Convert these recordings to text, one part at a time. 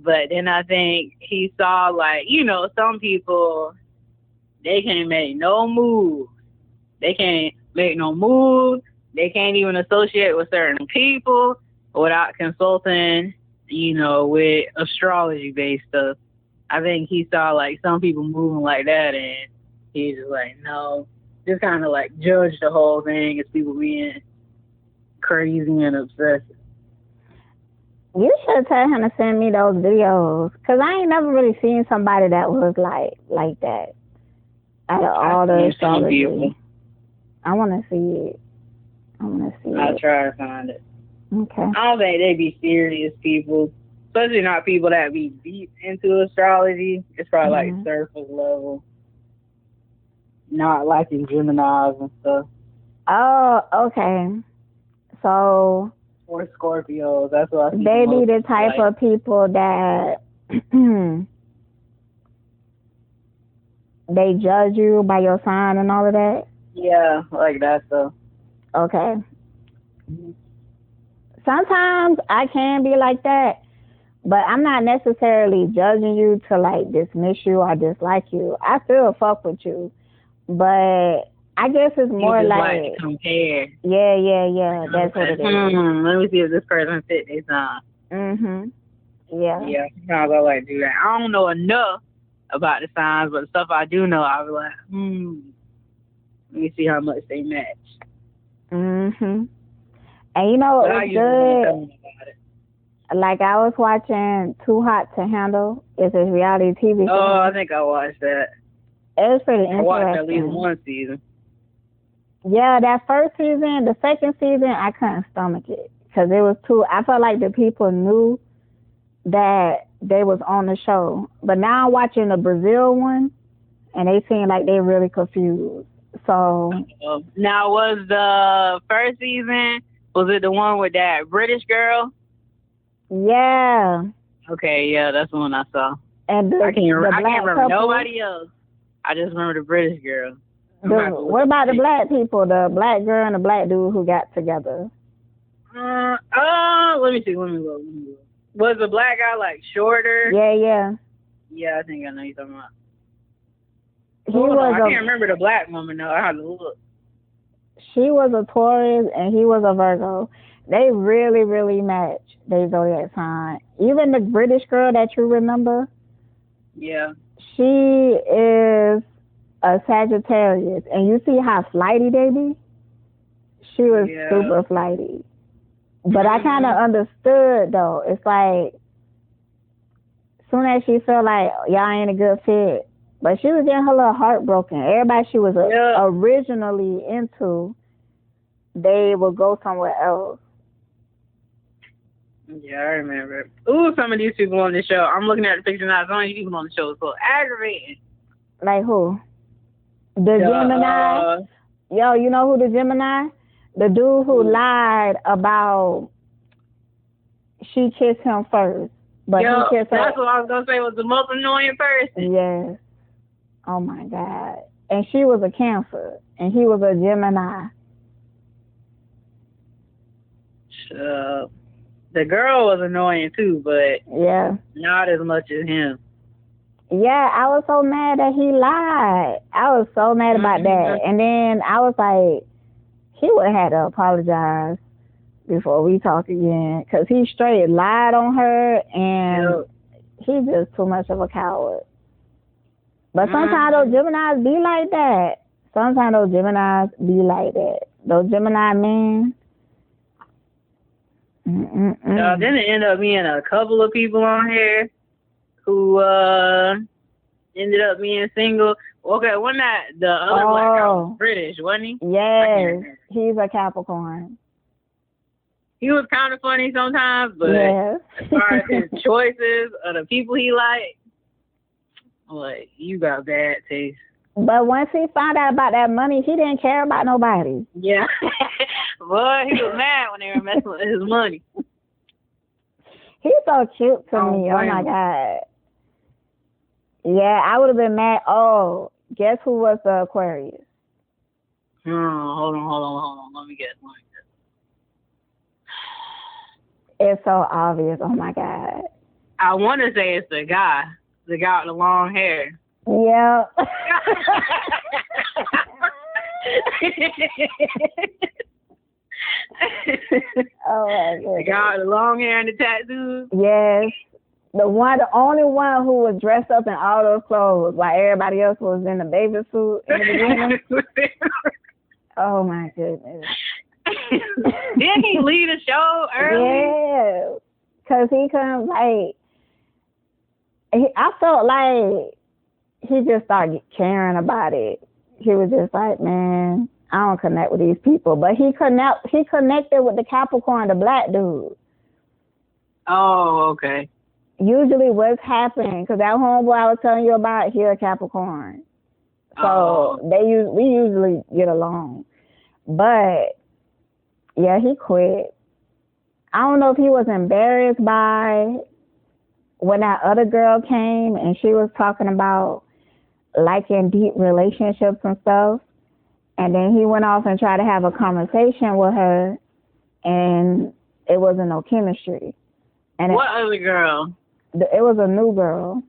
But then I think he saw, like, some people, they can't make no move. They can't make no move. They can't even associate with certain people without consulting, with astrology-based stuff. I think he saw, like, some people moving like that, and he's just like, no. Just kind of, like, judge the whole thing as people being crazy and obsessive. You should tell him to send me those videos, because I ain't never really seen somebody that was like that. Out of all the astrology. I want to see it. I'll try to find it. Okay. I don't think they be serious people, especially not people that be deep into astrology. It's probably like surface level, not like in Geminis and stuff. Oh, okay. So. Or Scorpios. That's what I see. They be the type of people that they judge you by your sign and all of that. Yeah, like that stuff. Okay. Sometimes I can be like that, but I'm not necessarily judging you to like dismiss you or dislike you. I still fuck with you, but I guess it's more like compare. Yeah. That's what it is. Let me see if this person fit their sign. Yeah. Yeah, sometimes I like to do that. I don't know enough about the signs, but the stuff I do know, I'll be like, let me see how much they match. And you know it's good. Like I was watching Too Hot to Handle. It's a reality TV show. Oh, I think I watched that. It was pretty interesting. I watched at least one season. Yeah, that first season, the second season, I couldn't stomach it because it was too. I felt like the people knew that they was on the show, but now I'm watching the Brazil one, and they seem like they really confused. So now, was the first season? Was it the one with that British girl? Yeah. Okay, yeah, that's the one I saw. And I can't remember couple, nobody else. I just remember the British girl. What about the black people? The black girl and the black dude who got together? Let me see. Let me look. Was the black guy like shorter? Yeah. Yeah, I think I know you're talking about. I can't remember the black woman though. I had to look. She was a Taurus and he was a Virgo. They really, really match their zodiac sign. Even the British girl that you remember. Yeah. She is a Sagittarius, and you see how flighty they be? She was super flighty. But I kind of understood, though. It's like, soon as she felt like, y'all ain't a good fit, but she was getting her little heart broken. Everybody she was originally into, they would go somewhere else. Yeah, I remember. Ooh, some of these people on the show. I'm looking at the picture now. Some of these people on the show is so aggravating. Like who? The Gemini? Yo, you know who the Gemini? The dude who lied about she kissed him first. But he kissed her. That's what I was going to say was the most annoying person. Yes. Oh, my God. And she was a Cancer, and he was a Gemini. Shut up. The girl was annoying, too, but not as much as him. Yeah, I was so mad that he lied. I was so mad about that. And then I was like, he would have had to apologize before we talk again. Because he straight lied on her, and he's just too much of a coward. But sometimes those Geminis be like that. Sometimes those Geminis be like that. Those Gemini men. Then it ended up being a couple of people on here who ended up being single. Okay, wasn't that the other black guy was British, wasn't he? Yes, he's a Capricorn. He was kind of funny sometimes, but as far as his choices of the people he liked, like, you got bad taste. But once he found out about that money, he didn't care about nobody. Yeah. Boy, he was mad when they were messing with his money. He's so cute to me. Oh, my God. Yeah, I would have been mad. Oh, guess who was the Aquarius? Hold on. Let me guess. It's so obvious. Oh, my God. I want to say it's the guy with the long hair. Yeah. Oh my goodness. The guy with the long hair and the tattoos. Yes. The only one who was dressed up in all those clothes, while everybody else was in the baby suit in the beginning. Oh my goodness. Didn't he leave the show early? Yeah. Cause he couldn't I felt like he just started caring about it. He was just like, man, I don't connect with these people. But he connected with the Capricorn, the black dude. Oh, okay. Usually what's happening, because that homeboy I was telling you about, he's a Capricorn. So we usually get along. But, yeah, he quit. I don't know if he was embarrassed by when that other girl came and she was talking about liking deep relationships and stuff. And then he went off and tried to have a conversation with her, and it wasn't no chemistry. And what other girl? It was a new girl.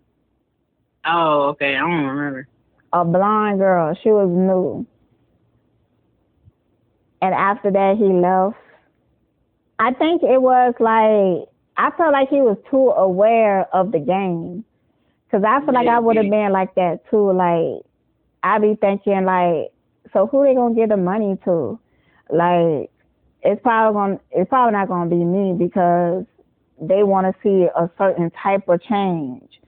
Oh, okay. I don't remember. A blonde girl. She was new. And after that, he left. I think it was like, I felt like he was too aware of the game. Because I feel like I would have been like that too. Like, I'd be thinking like, so who they gonna give the money to? Like, it's probably not gonna be me because they want to see a certain type of change.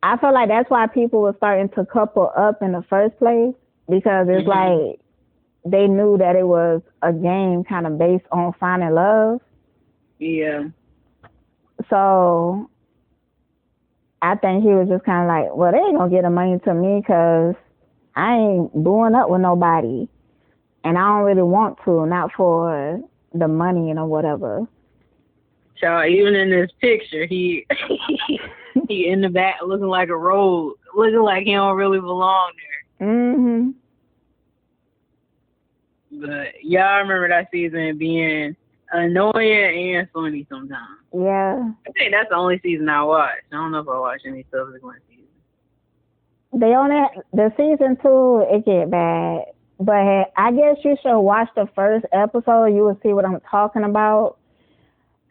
I feel like that's why people were starting to couple up in the first place, because it's like they knew that it was a game kind of based on finding love. Yeah. So I think he was just kind of like, well, they ain't gonna get the money to me because I ain't booing up with nobody, and I don't really want to, not for the money or whatever. So even in this picture, he in the back looking like a road, looking like he don't really belong there. Mhm. But y'all remember that season being annoying and funny sometimes. Yeah. I think that's the only season I watched. I don't know if I watched any subsequent seasons. The season 2, it get bad. But I guess you should watch the first episode. You will see what I'm talking about.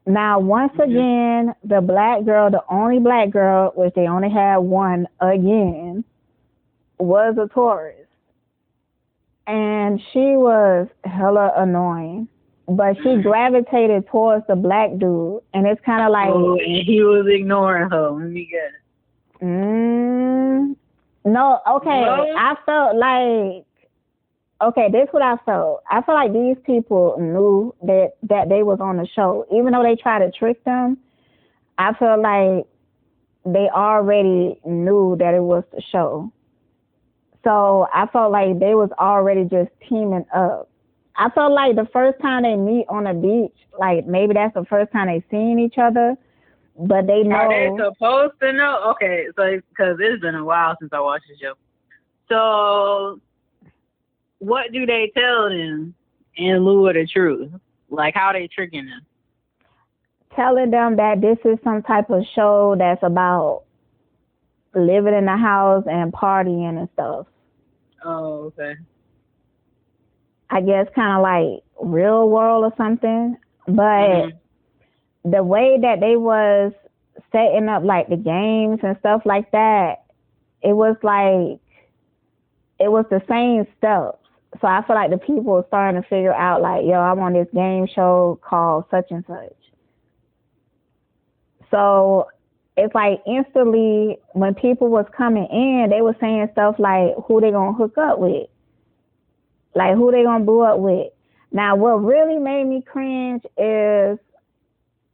Now, once again, the black girl, the only black girl, which they only had one again, was a Taurus. And she was hella annoying. But she gravitated towards the black dude. And it's kind of like... Oh, and he was ignoring her. Let me guess. No, okay. What? I felt like... Okay, this is what I felt. I felt like these people knew that they was on the show. Even though they tried to trick them, I felt like they already knew that it was the show. So I felt like they was already just teaming up. I felt like the first time they meet on the beach, like maybe that's the first time they seen each other, but they know. Are they supposed to know? Okay, so because it's been a while since I watched the show. So what do they tell them in lieu of the truth? Like, how they tricking them? Telling them that this is some type of show that's about living in the house and partying and stuff. Oh, okay. I guess kind of like Real World or something. But the way that they was setting up like the games and stuff like that, it was like, it was the same stuff. So I feel like the people were starting to figure out like, yo, I'm on this game show called such and such. So it's like instantly when people was coming in, they were saying stuff like who they gonna hook up with. Like who they gonna boo up with. Now what really made me cringe is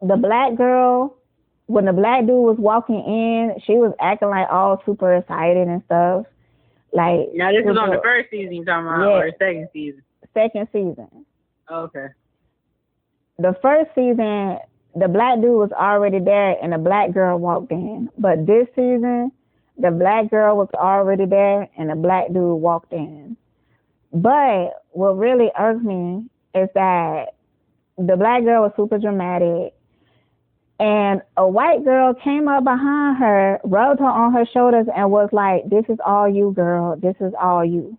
the black girl, when the black dude was walking in, she was acting like all super excited and stuff. Like, now this is on the first season you're talking about, or the second season? Second season. Okay. The first season, the black dude was already there and the black girl walked in. But this season, the black girl was already there and the black dude walked in. But what really irked me is that the black girl was super dramatic. And a white girl came up behind her, rubbed her on her shoulders, and was like, "This is all you, girl. This is all you."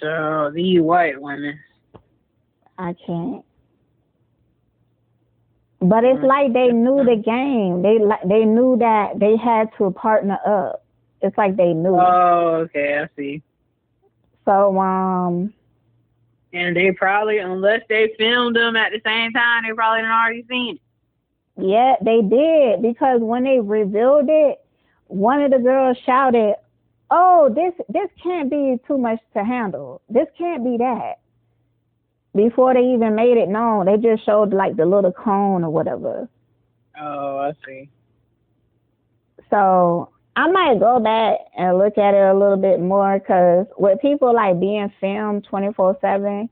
So these white women. I can't. But it's like they knew the game. They knew that they had to partner up. It's like they knew. Oh, okay, I see. So and they probably, unless they filmed them at the same time, they probably done already seen it. Yeah, they did, because when they revealed it, one of the girls shouted, "Oh, this can't be too much to handle. This can't be that." Before they even made it known, they just showed like the little cone or whatever. Oh, I see. So I might go back and look at it a little bit more, because with people like being filmed 24/7,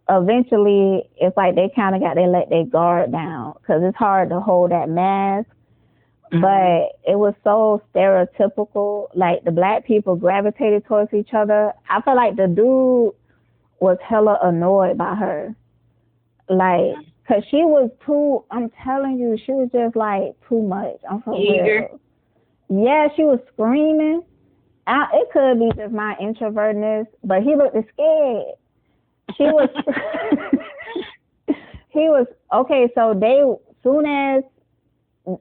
eventually it's like they kind of got to let their guard down, because it's hard to hold that mask. Mm-hmm. But it was so stereotypical. Like the black people gravitated towards each other. I feel like the dude was hella annoyed by her. Like, because she was too, I'm telling you, she was just like too much. I'm so eager. Yeah, she was screaming. It could be just my introvertness, but he looked scared. She was, he was, okay, so they, soon as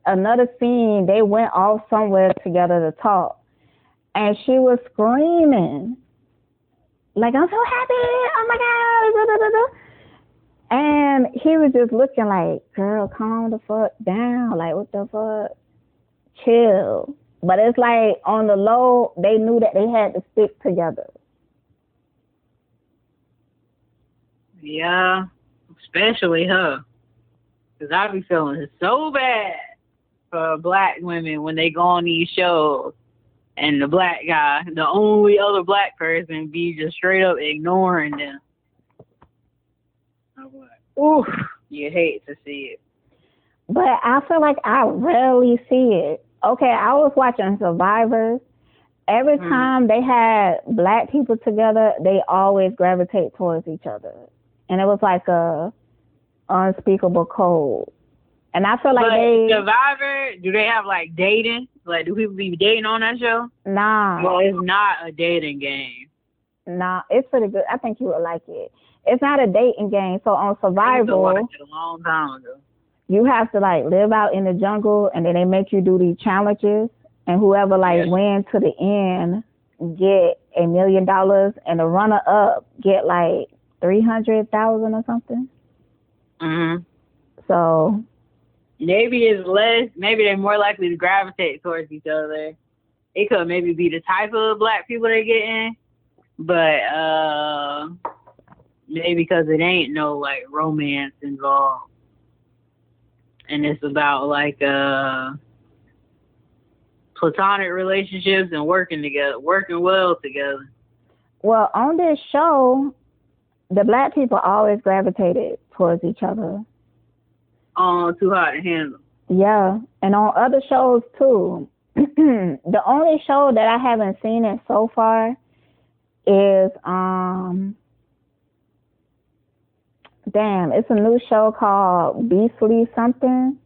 another scene, they went off somewhere together to talk. And she was screaming. Like, "I'm so happy. Oh my God. Da, da, da, da." And he was just looking like, "Girl, calm the fuck down. Like, what the fuck? Chill." But it's like on the low, they knew that they had to stick together. Yeah, especially her. Because I be feeling so bad for black women when they go on these shows. And the black guy, the only other black person, be just straight up ignoring them. I'm like, oof, you hate to see it. But I feel like I rarely see it. Okay, I was watching Survivors. Every time they had black people together, they always gravitate towards each other. And it was like a unspeakable code. And I feel like Survivor, do they have like dating? Like, do people be dating on that show? Nah. Well, it's not a dating game. Nah, it's pretty good. I think you would like it. It's not a dating game. So on Survival, I watched it a long time ago. You have to like live out in the jungle, and then they make you do these challenges, and whoever wins to the end get $1 million, and the runner up get like 300,000 or something. Mhm. So maybe it's less. Maybe they're more likely to gravitate towards each other. It could maybe be the type of black people they get in, but maybe because it ain't no like romance involved, and it's about like platonic relationships and working together, working well together. Well, on this show, the black people always gravitated towards each other. Too Hot to Handle. Yeah, and on other shows too. The only show that I haven't seen it so far is it's a new show called Beastly something.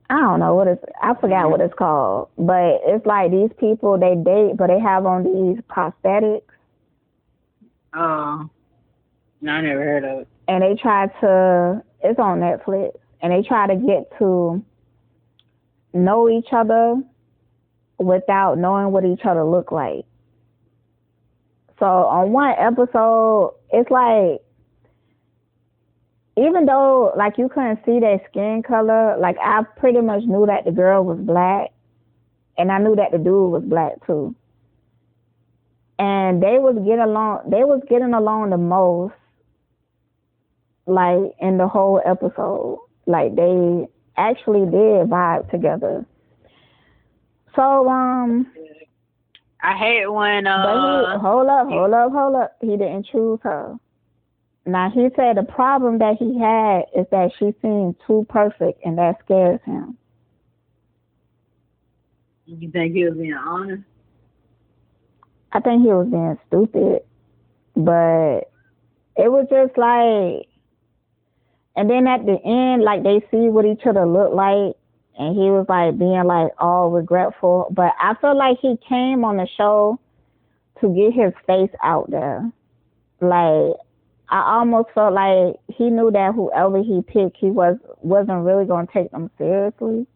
I don't know what I forgot what it's called, but it's like these people, they date, but they have on these prosthetics. Oh, no, I never heard of it. And they try to, it's on Netflix, and they try to get to know each other without knowing what each other look like. So on one episode, it's like, even though like you couldn't see their skin color, like I pretty much knew that the girl was black, and I knew that the dude was black too. And they was getting along the most, like in the whole episode. Like they actually did vibe together. So I hate when but hold up. He didn't choose her. Now, he said the problem that he had is that she seemed too perfect, and that scares him. You think he was being honest? I think he was being stupid, but it was just like, And then at the end, like they see what each other look like, and he was like being like all regretful. But I feel like he came on the show to get his face out there. Like I almost felt like he knew that whoever he picked, he wasn't really gonna take them seriously.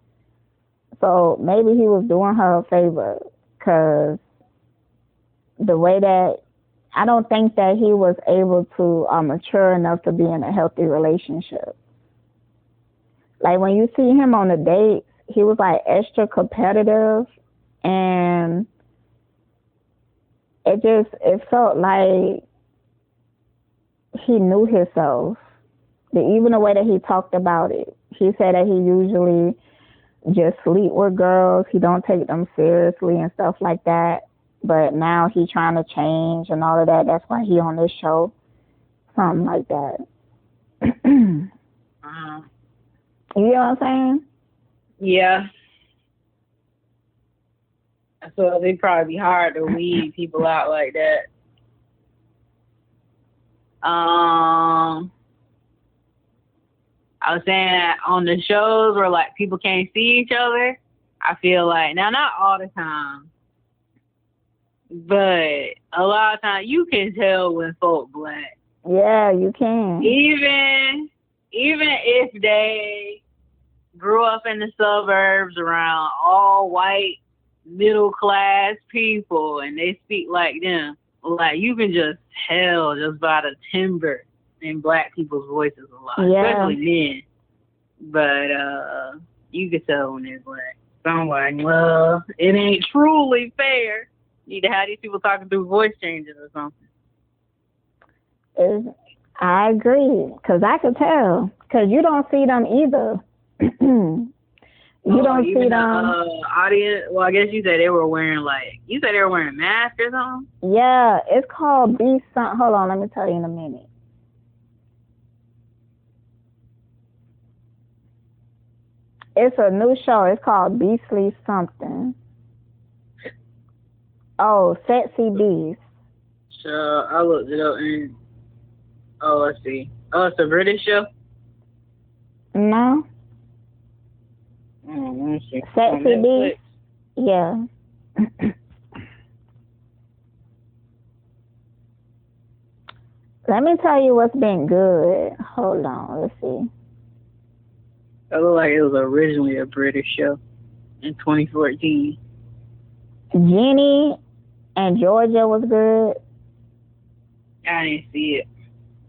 So maybe he was doing her a favor, cause the way that I don't think that he was able to mature enough to be in a healthy relationship. Like when you see him on the dates, he was like extra competitive, and it felt like he knew himself. Even the way that he talked about it, he said that he usually just sleep with girls. He don't take them seriously and stuff like that. But now he's trying to change and all of that. That's why he on this show. Something like that. You know what I'm saying? Yeah. So it'd probably be hard to weed people out like that. I was saying that on the shows where like people can't see each other, I feel like, now not all the time, but a lot of times you can tell when folk black. Yeah, you can. Even if they grew up in the suburbs around all white middle class people and they speak like them, like you can just tell just by the timbre in black people's voices a lot, especially men. But you can tell when they're black. So I'm like, well, it ain't truly fair. You need to have these people talking through voice changes or something. I agree, because I could tell. Because you don't see them either. You don't see them. Audience. Well, I guess you said they were wearing masks or something. Yeah, it's called Be Some. Hold on, let me tell you in a minute. It's a new show. It's called Beastly something. Oh, Sexy Beast. So I looked it up and let's see. Oh, it's a British show. No. Let me see. Sexy Beast. Yeah. Let me tell you what's been good. Hold on, let's see. It looked like it was originally a British show in 2014. Jenny and Georgia was good. I didn't see it.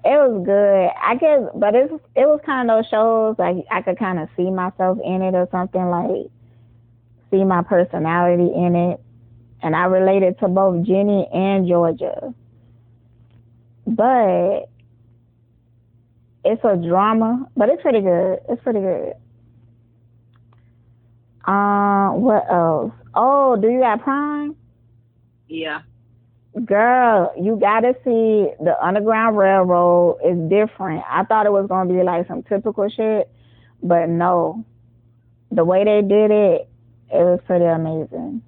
It was good. I guess, but it was kind of those shows like I could kind of see myself in it or something, like see my personality in it. And I related to both Jenny and Georgia. But it's a drama, but it's pretty good. It's pretty good. What else? Oh, do you got Prime? Yeah. Girl, you gotta see the Underground Railroad. Is different. I thought it was gonna be like some typical shit, but no. The way they did it, it was pretty amazing.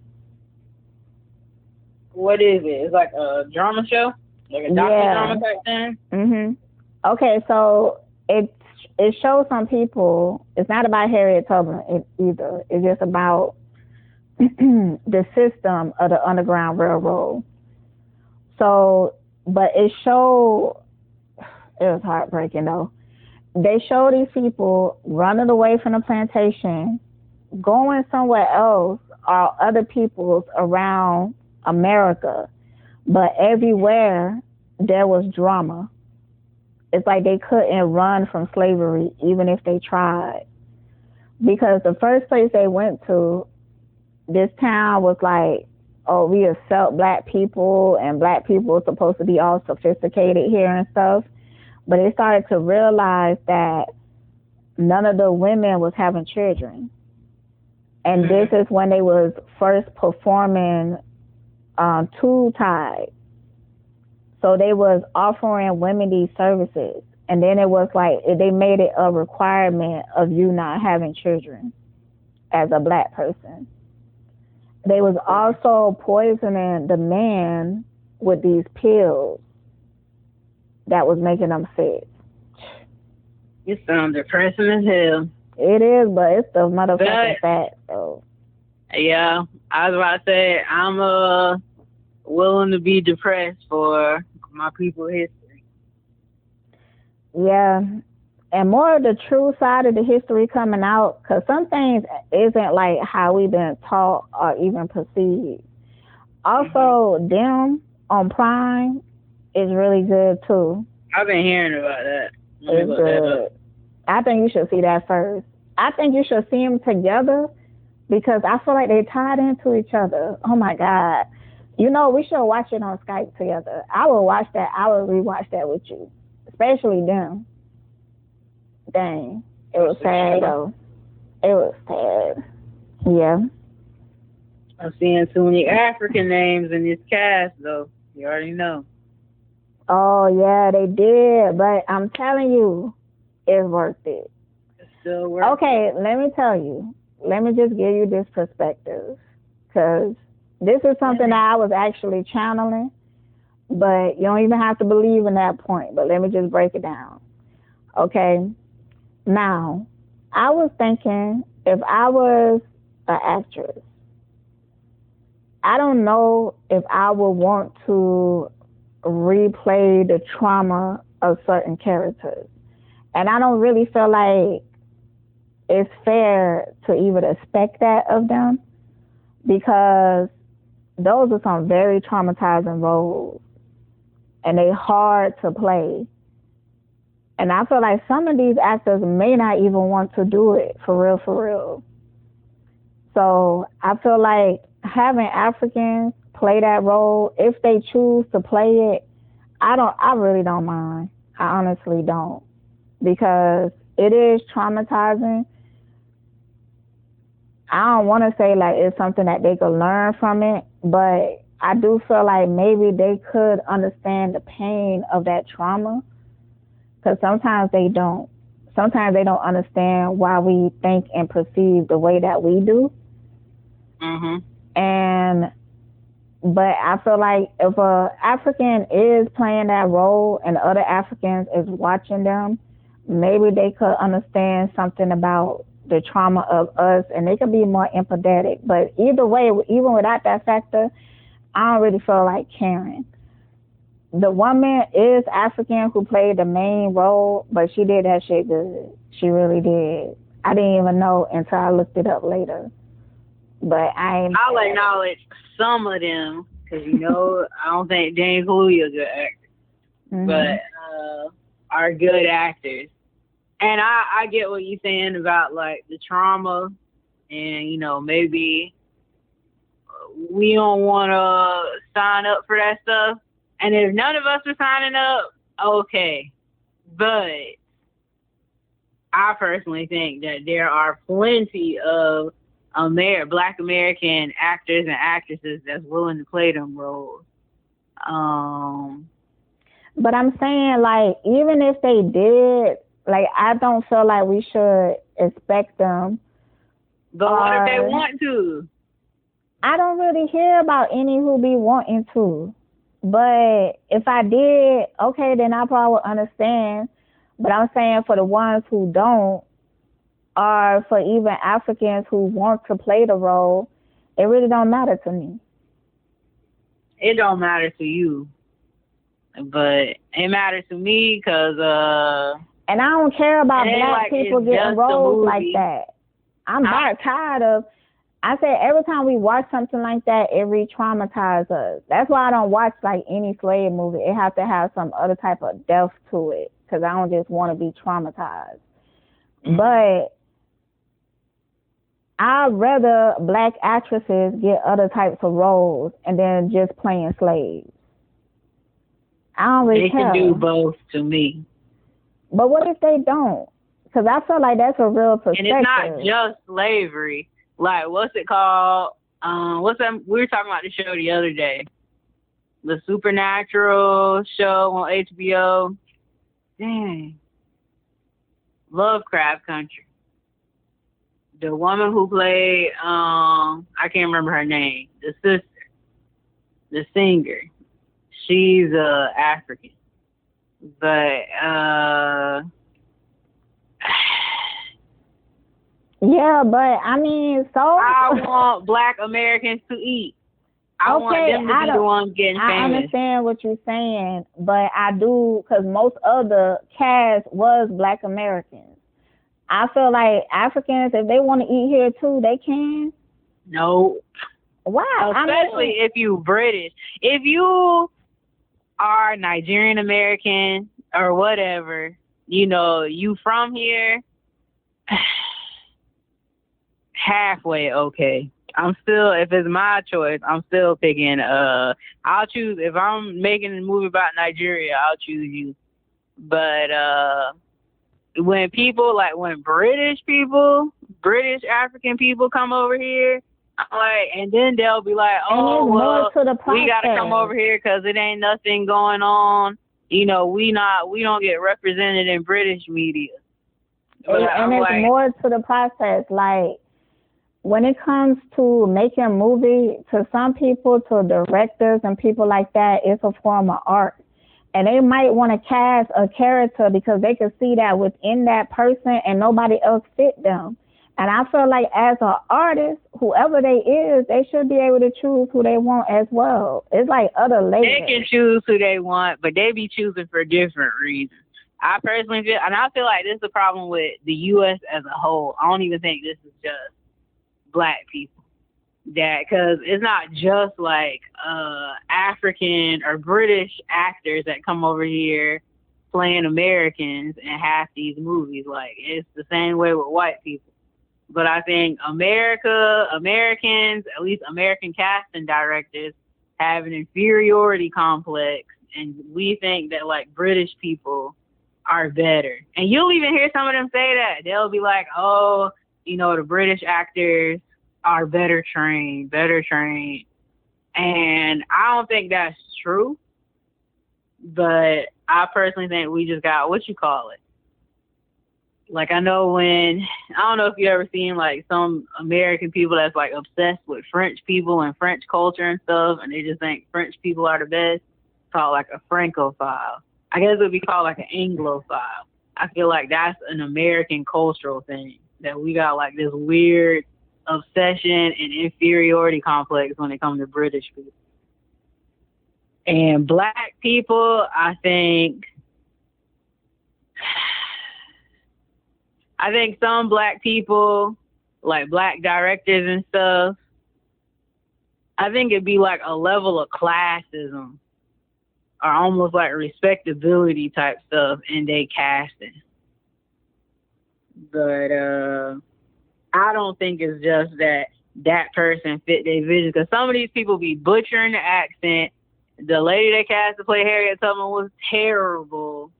What is it? It's like a drama show? Like a docudrama type thing? Mhm. Okay, so it shows some people. It's not about Harriet Tubman either. It's just about the system of the Underground Railroad. So, but it was heartbreaking though. They show these people running away from the plantation, going somewhere else, or other peoples around America. But everywhere there was drama. It's like they couldn't run from slavery even if they tried. Because the first place they went to, this town was like, oh, we accept black people and black people are supposed to be all sophisticated here and stuff. But they started to realize that none of the women was having children. And this is when they was first performing Tube Tide. So they was offering women these services. And then it was like, they made it a requirement of you not having children as a black person. They was also poisoning the men with these pills that was making them sick. It sounds depressing as hell. It is, but it's the motherfucking fact, though. Yeah, I was about to say, I'm willing to be depressed for my people's history. Yeah, and more of the true side of the history coming out, because some things isn't like how we've been taught or even perceived. Also, them on Prime is really good too. I've been hearing about that. It's good. I think you should see that first. I think you should see them together because I feel like they tied into each other. Oh my God. You know, we should watch it on Skype together. I will watch that. I will rewatch that with you, especially them. Dang. It was sad though. It was sad. Yeah. I'm seeing too many African names in this cast though. You already know. Oh yeah, they did, but I'm telling you, it's worth it. It's still worth Okay, let me tell you. Let me just give you this perspective, because this is something that I was actually channeling, but you don't even have to believe in that point. But let me just break it down. Okay, now I was thinking if I was an actress, I don't know if I would want to replay the trauma of certain characters. And I don't really feel like it's fair to even expect that of them because those are some very traumatizing roles and they hard to play. And I feel like some of these actors may not even want to do it for real. So I feel like having Africans play that role, if they choose to play it, I really don't mind. I honestly don't. Because it is traumatizing. I don't want to say like it's something that they could learn from it, but I do feel like maybe they could understand the pain of that trauma. Because sometimes they don't. Sometimes they don't understand why we think and perceive the way that we do. But I feel like if a African is playing that role and other Africans is watching them, maybe they could understand something about the trauma of us and they could be more empathetic. But either way, even without that factor, I don't really feel like caring. The woman is African who played the main role, but she did that shit good. She really did. I didn't even know until I looked it up later. But I'll acknowledge some of them because I don't think Dane Kaluuya a good actor, but are good actors. And I get what you're saying about like the trauma, and maybe we don't want to sign up for that stuff. And if none of us are signing up, okay. But I personally think that there are plenty of Black American actors and actresses that's willing to play them roles. But I'm saying, like, even if they did, like, I don't feel like we should expect them. But what if they want to? I don't really hear about any who be wanting to. But if I did, okay, then I probably would understand. But I'm saying for the ones who don't, or for even Africans who want to play the role, it really don't matter to me. It don't matter to you, but it matters to me because and I don't care about Black people getting roles like that. I'm not tired of. I say every time we watch something like that, it re-traumatizes us. That's why I don't watch like any slave movie. It has to have some other type of depth to it because I don't just want to be traumatized. But I'd rather Black actresses get other types of roles and then just playing slaves. I don't really care. They can do both to me. But what if they don't? Because I feel like that's a real perspective. And it's not just slavery. Like, what's it called? What's that? We were talking about the show the other day. The Supernatural show on HBO. Dang. Lovecraft Country. The woman who played, I can't remember her name. The sister. The singer. She's African. But Yeah, but I mean, so I want Black Americans to eat. I want them to be the ones getting famous. I understand what you're saying, but I do, because most of the cast was Black Americans. I feel like Africans, if they want to eat here too, they can. No. Why? Especially if you British. If you are Nigerian American or whatever, you know, you from here, halfway okay. I'm still, if it's my choice, I'm still picking, I'll choose, if I'm making a movie about Nigeria, I'll choose you. But, when people, like, when British African people come over here, I'm like, and then they'll be like, oh, well, we got to come over here because it ain't nothing going on. You know, we don't get represented in British media. And it's more to the process. Like, when it comes to making a movie, to some people, to directors and people like that, it's a form of art. And they might want to cast a character because they can see that within that person and nobody else fit them. And I feel like as an artist, whoever they is, they should be able to choose who they want as well. It's like other labels. They can choose who they want, but they be choosing for different reasons. I personally feel, and I feel like this is the problem with the U.S. as a whole. I don't even think this is just Black people. That, because it's not just like African or British actors that come over here playing Americans and half these movies. Like, it's the same way with white people. But I think Americans, at least American casting directors, have an inferiority complex, and we think that, like, British people are better. And you'll even hear some of them say that. They'll be like, oh, you know, the British actors are better trained. And I don't think that's true. But I personally think we just got, like, I don't know if you ever seen, like, some American people that's, like, obsessed with French people and French culture and stuff, and they just think French people are the best. It's called, like, a Francophile. I guess it would be called, like, an Anglophile. I feel like that's an American cultural thing, that we got, like, this weird obsession and inferiority complex when it comes to British people. And Black people, I think some Black people, like Black directors and stuff, I think it'd be like a level of classism or almost like respectability type stuff in they casting. But I don't think it's just that person fit their vision, because some of these people be butchering the accent. The lady they cast to play Harriet Tubman was terrible.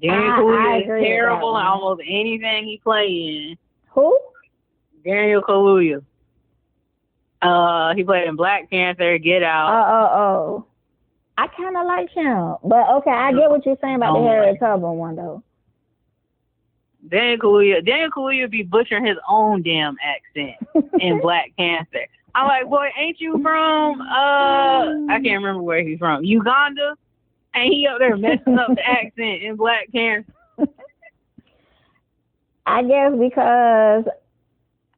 Daniel Kaluuya is terrible in almost anything he play in. Who? Daniel Kaluuya. He played in Black Panther, Get Out. I kind of like him. But, okay, I get what you're saying about the Harriet Tubman one, though. Daniel Kaluuya be butchering his own damn accent in Black Panther. I'm like, boy, ain't you from, I can't remember where he's from, Uganda? And he up there messing up the accent in Black Panther. I guess because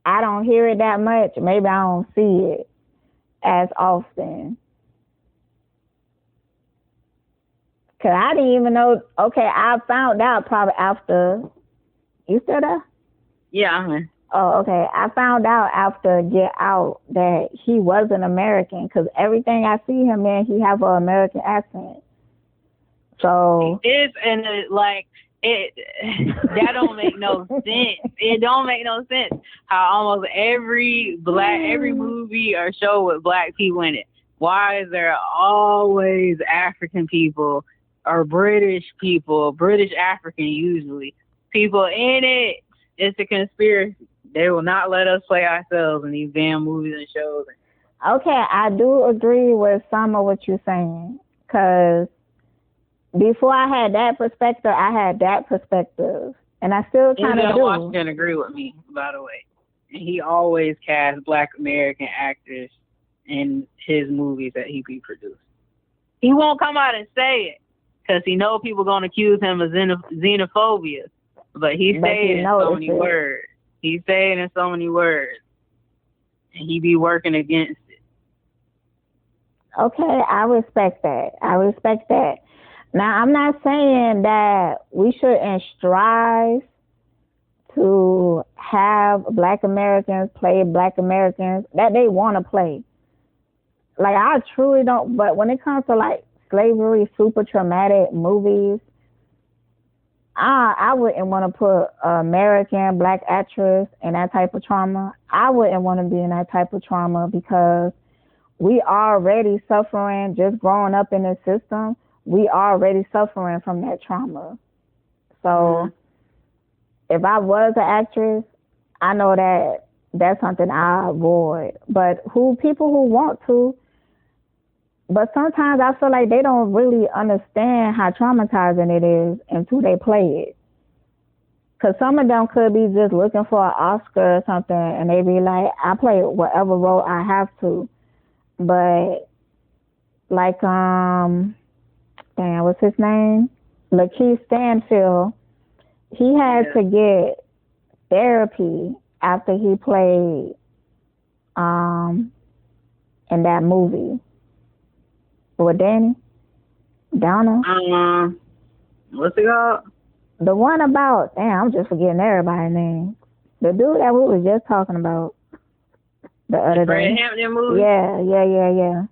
I don't hear it that much, maybe I don't see it as often. Because I didn't even know, okay, I found out probably after, you still there? Yeah, I'm here. Oh, okay. I found out after Get Out that he wasn't American, because everything I see him in, he have an American accent. So that don't make no sense. It don't make no sense how almost every movie or show with Black people in it, why is there always African people or British people, British African usually, people in it? It's a conspiracy. They will not let us play ourselves in these damn movies and shows. Okay, I do agree with some of what you're saying, because before I had that perspective, I had that perspective, and I still kind of do. Washington agree with me, by the way. And he always casts Black American actors in his movies that he produced. He won't come out and say it, because he knows people going to accuse him of xenophobia, but he says so many words. He say it in so many words, and he be working against it. Okay, I respect that. I respect that. Now, I'm not saying that we shouldn't strive to have Black Americans play Black Americans that they want to play. Like, I truly don't, but when it comes to like slavery, super traumatic movies, I wouldn't want to put an American Black actress in that type of trauma. I wouldn't want to be in that type of trauma because we already suffering just growing up in the system. We already suffering from that trauma. So if I was an actress, I know that that's something I avoid. But people who want to, but sometimes I feel like they don't really understand how traumatizing it is until they play it. Because some of them could be just looking for an Oscar or something, and they be like, I play whatever role I have to. But, like, damn, what's his name? Lakeith Stanfield. He had to get therapy after he played in that movie. With Danny? Donna? What's it called? The one about, damn, I'm just forgetting everybody's name. The dude that we was just talking about the other day. Fred Hampton movie? Yeah.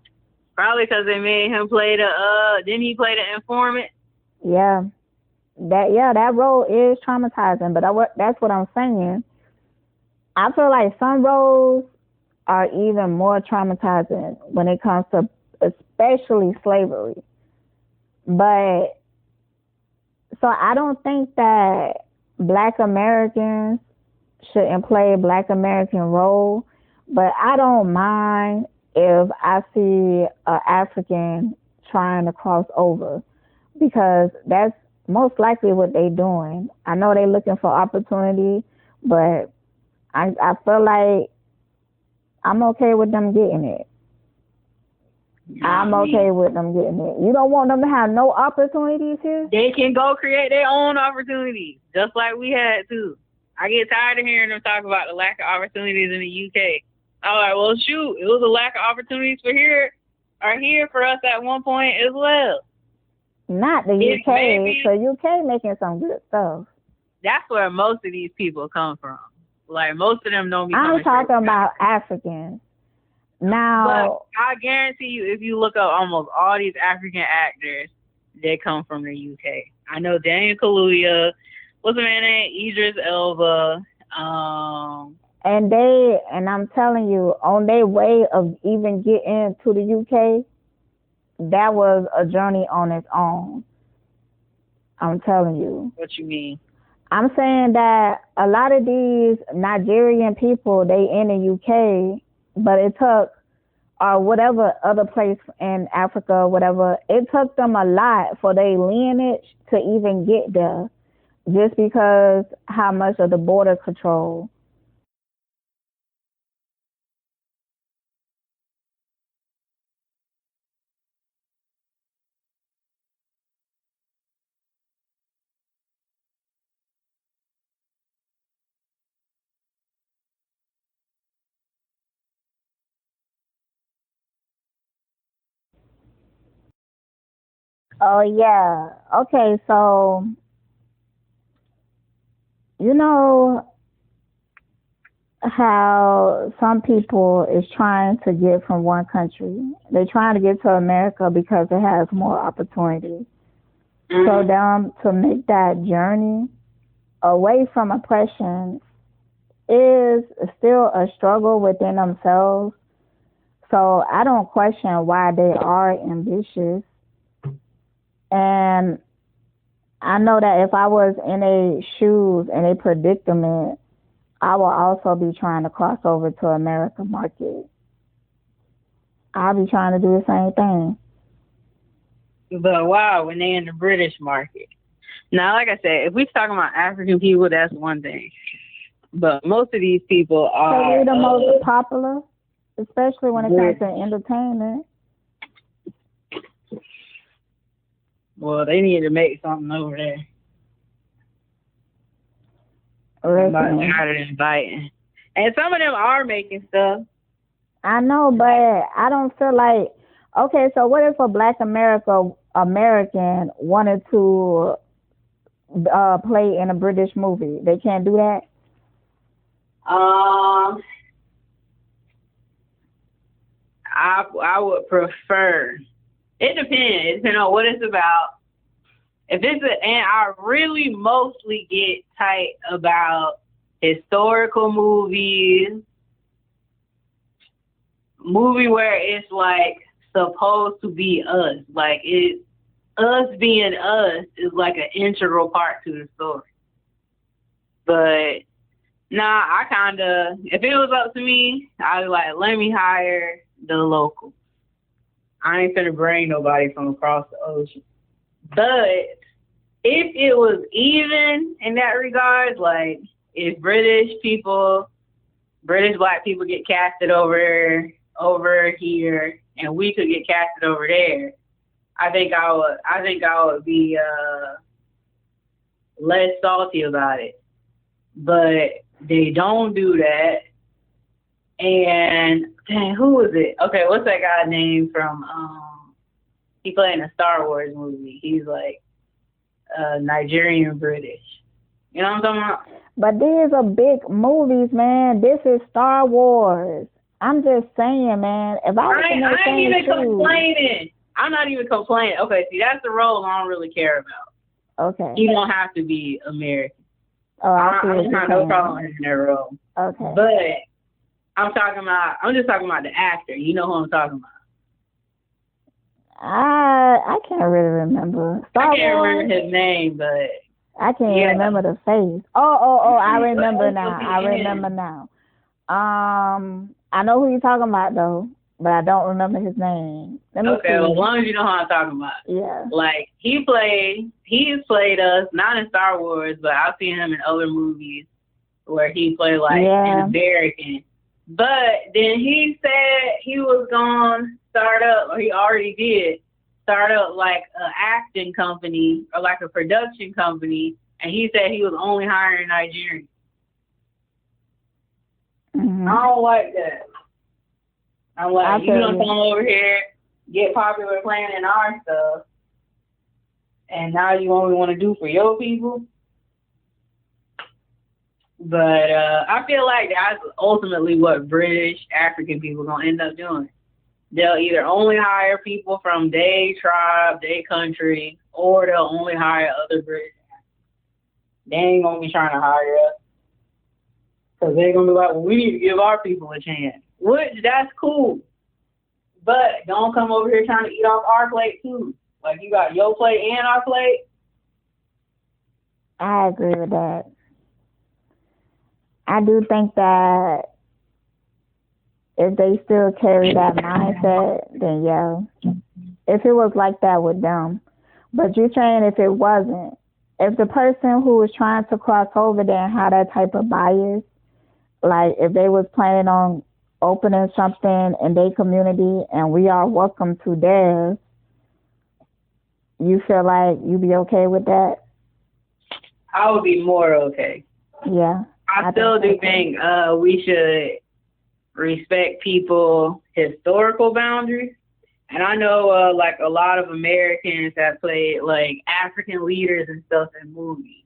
Probably because they made him play didn't he play the informant? Yeah. That role is traumatizing, but that's what I'm saying. I feel like some roles are even more traumatizing when it comes to especially slavery. But so I don't think that Black Americans shouldn't play a Black American role, but I don't mind if I see an African trying to cross over, because that's most likely what they're doing. I know they're looking for opportunity, but I feel like I'm okay with them getting it. I'm okay with them getting it. You don't want them to have no opportunities here? They can go create their own opportunities, just like we had to. I get tired of hearing them talk about the lack of opportunities in the UK. I'm like, well, shoot, it was a lack of opportunities here for us at one point as well. Not the UK. So UK making some good stuff. That's where most of these people come from. Like, most of them don't be I'm talking about Africans. Now, but I guarantee you, if you look up almost all these African actors, they come from the UK. I know Daniel Kaluuya, what's the man name? Idris Elba. And I'm telling you, on their way of even getting to the UK, that was a journey on its own. I'm telling you. What you mean? I'm saying that a lot of these Nigerian people, they in the UK, but it took, or whatever other place in Africa, whatever, it took them a lot for their lineage to even get there, just because how much of the border control. Oh, yeah. Okay, so, you know how some people is trying to get from one country. They're trying to get to America because it has more opportunity. So them to make that journey away from oppression is still a struggle within themselves. So I don't question why they are ambitious. And I know that if I was in their shoes, in a predicament, I will also be trying to cross over to American market. I'll be trying to do the same thing. But wow, when they in the British market. Now, like I said, if we're talking about African people, that's one thing. But most of these people are... So they're the most popular, especially when it comes to entertainment. Well, they need to make something over there. I'm Listen, tired of inviting. And some of them are making stuff. I know, but I don't feel like. Okay, so what if a Black American wanted to play in a British movie? They can't do that. I would prefer. It depends. It depends on what it's about. If it's and I really mostly get tight about historical movies, movie where it's like supposed to be us, like us being us is like an integral part to the story. But nah, I kinda, if it was up to me, I'd be like, let me hire the local. I ain't finna bring nobody from across the ocean. But if it was even in that regard, like if British Black people get casted over here, and we could get casted over there, I think I would be less salty about it. But they don't do that. And dang, who was it? Okay, what's that guy name from? He played in a Star Wars movie. He's like Nigerian British. You know what I'm talking about? But these are big movies, man. This is Star Wars. I'm just saying, man. If I was in I ain't even complaining. I'm not even complaining. Okay, see, that's the role I don't really care about. Okay. He don't have to be American. Oh, I don't have no problem in that role. Okay. But I'm just talking about the actor. You know who I'm talking about. I can't really remember. I can't remember his name, but I can't remember the face. Oh, I remember now. I know who you're talking about though, but I don't remember his name. Okay, well, as long as you know who I'm talking about. Yeah. Like he's played us, not in Star Wars, but I've seen him in other movies where he played like an American. But then he said he was gonna start up, or he already did, start up like an acting company or like a production company, and he said he was only hiring Nigerians. Mm-hmm. I don't like that. I'm like, you don't come over here, get popular playing in our stuff, and now you only want to do for your people. But I feel like that's ultimately what British African people gonna end up doing. They'll either only hire people from their tribe, their country, or they'll only hire other British Africans. They ain't gonna be trying to hire us. Because they're going to be like, well, we need to give our people a chance. Which, that's cool. But don't come over here trying to eat off our plate, too. Like, you got your plate and our plate. I agree with that. I do think that if they still carry that mindset, then yeah. If it was like that with them. But you're saying if it wasn't, if the person who was trying to cross over there and have that type of bias, like if they was planning on opening something in their community and we are welcome to theirs, you feel like you'd be okay with that? I would be more okay. Yeah. I still do think we should respect people's historical boundaries. And I know like a lot of Americans have played like African leaders and stuff in movies.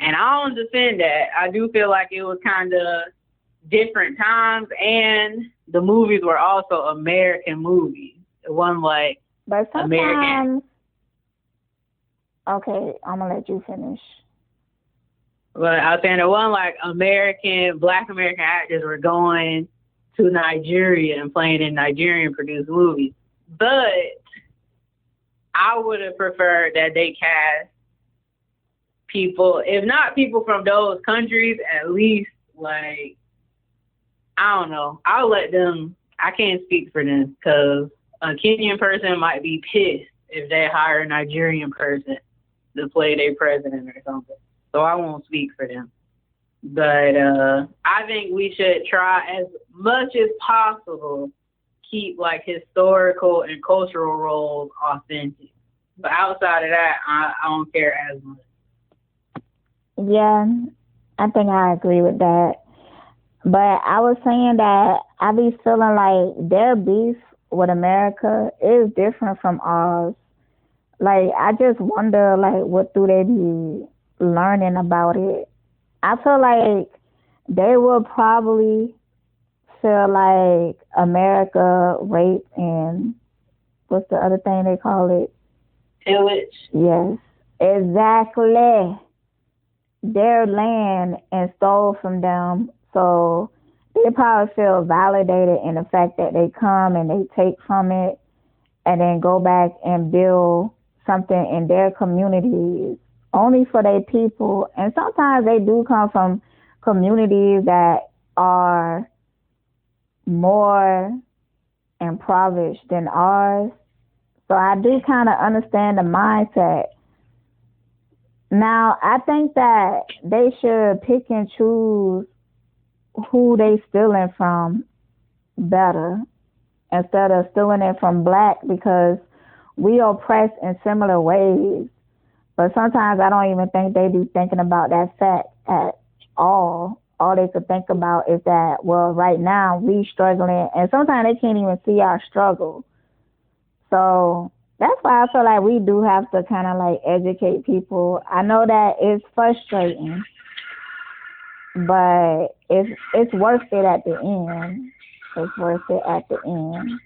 And I don't defend that. I do feel like it was kind of different times, and the movies were also American movies. It wasn't like but sometimes, American. Okay, I'm gonna let you finish. But I was saying it wasn't like Black American actors were going to Nigeria and playing in Nigerian produced movies. But I would have preferred that they cast people, if not people from those countries, at least like, I don't know. I'll let them, I can't speak for them because a Kenyan person might be pissed if they hire a Nigerian person to play their president or something. So I won't speak for them. But I think we should try as much as possible keep like historical and cultural roles authentic. But outside of that, I don't care as much. Yeah, I think I agree with that. But I was saying that I be feeling like their beef with America is different from ours. Like I just wonder like what do they be learning about it? I feel like they will probably feel like America rape and what's the other thing they call it? Pillage. Yes, exactly. Their land and stole from them. So they probably feel validated in the fact that they come and they take from it and then go back and build something in their communities only for their people. And sometimes they do come from communities that are more impoverished than ours. So I do kind of understand the mindset. Now, I think that they should pick and choose who they stealing from better instead of stealing it from black because we oppress in similar ways. But sometimes I don't even think they be thinking about that fact at all. All they could think about is that, well, right now we struggling, and sometimes they can't even see our struggle. So that's why I feel like we do have to kind of like educate people. I know that it's frustrating, but it's worth it at the end. It's worth it at the end.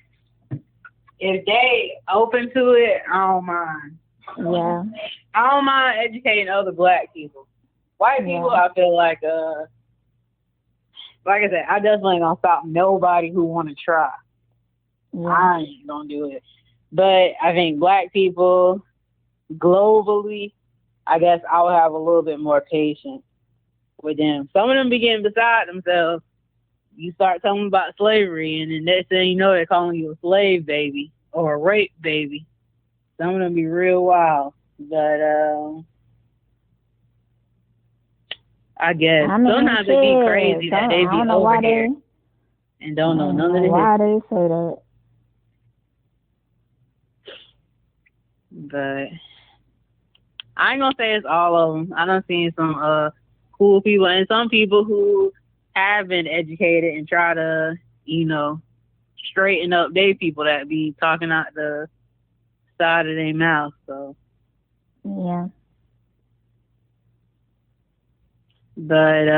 If they open to it, I don't mind. Yeah. I don't mind educating other black people. White people, I feel like I said, I definitely ain't gonna stop nobody who want to try. Yeah. I ain't gonna do it. But I think black people, globally, I guess I would have a little bit more patience with them. Some of them be getting beside themselves. You start telling them about slavery, and then next thing you know, they're calling you a slave baby or a rape baby. Some of them be real wild. But I guess sometimes it be crazy that they be over here and don't know none of the why they say that. But I ain't gonna say it's all of them. I done seen some cool people and some people who have been educated and try to, straighten up they people that be talking out the side of their mouth. So yeah. But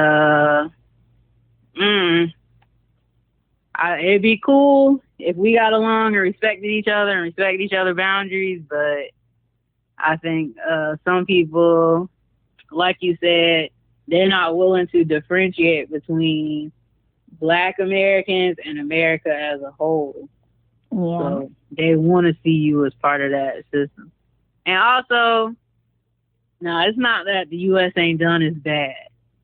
it'd be cool if we got along and respected each other and respected each other's boundaries. But I think some people, like you said, they're not willing to differentiate between Black Americans and America as a whole. Yeah. So they want to see you as part of that system. And also, no, it's not that the U.S. ain't done as bad.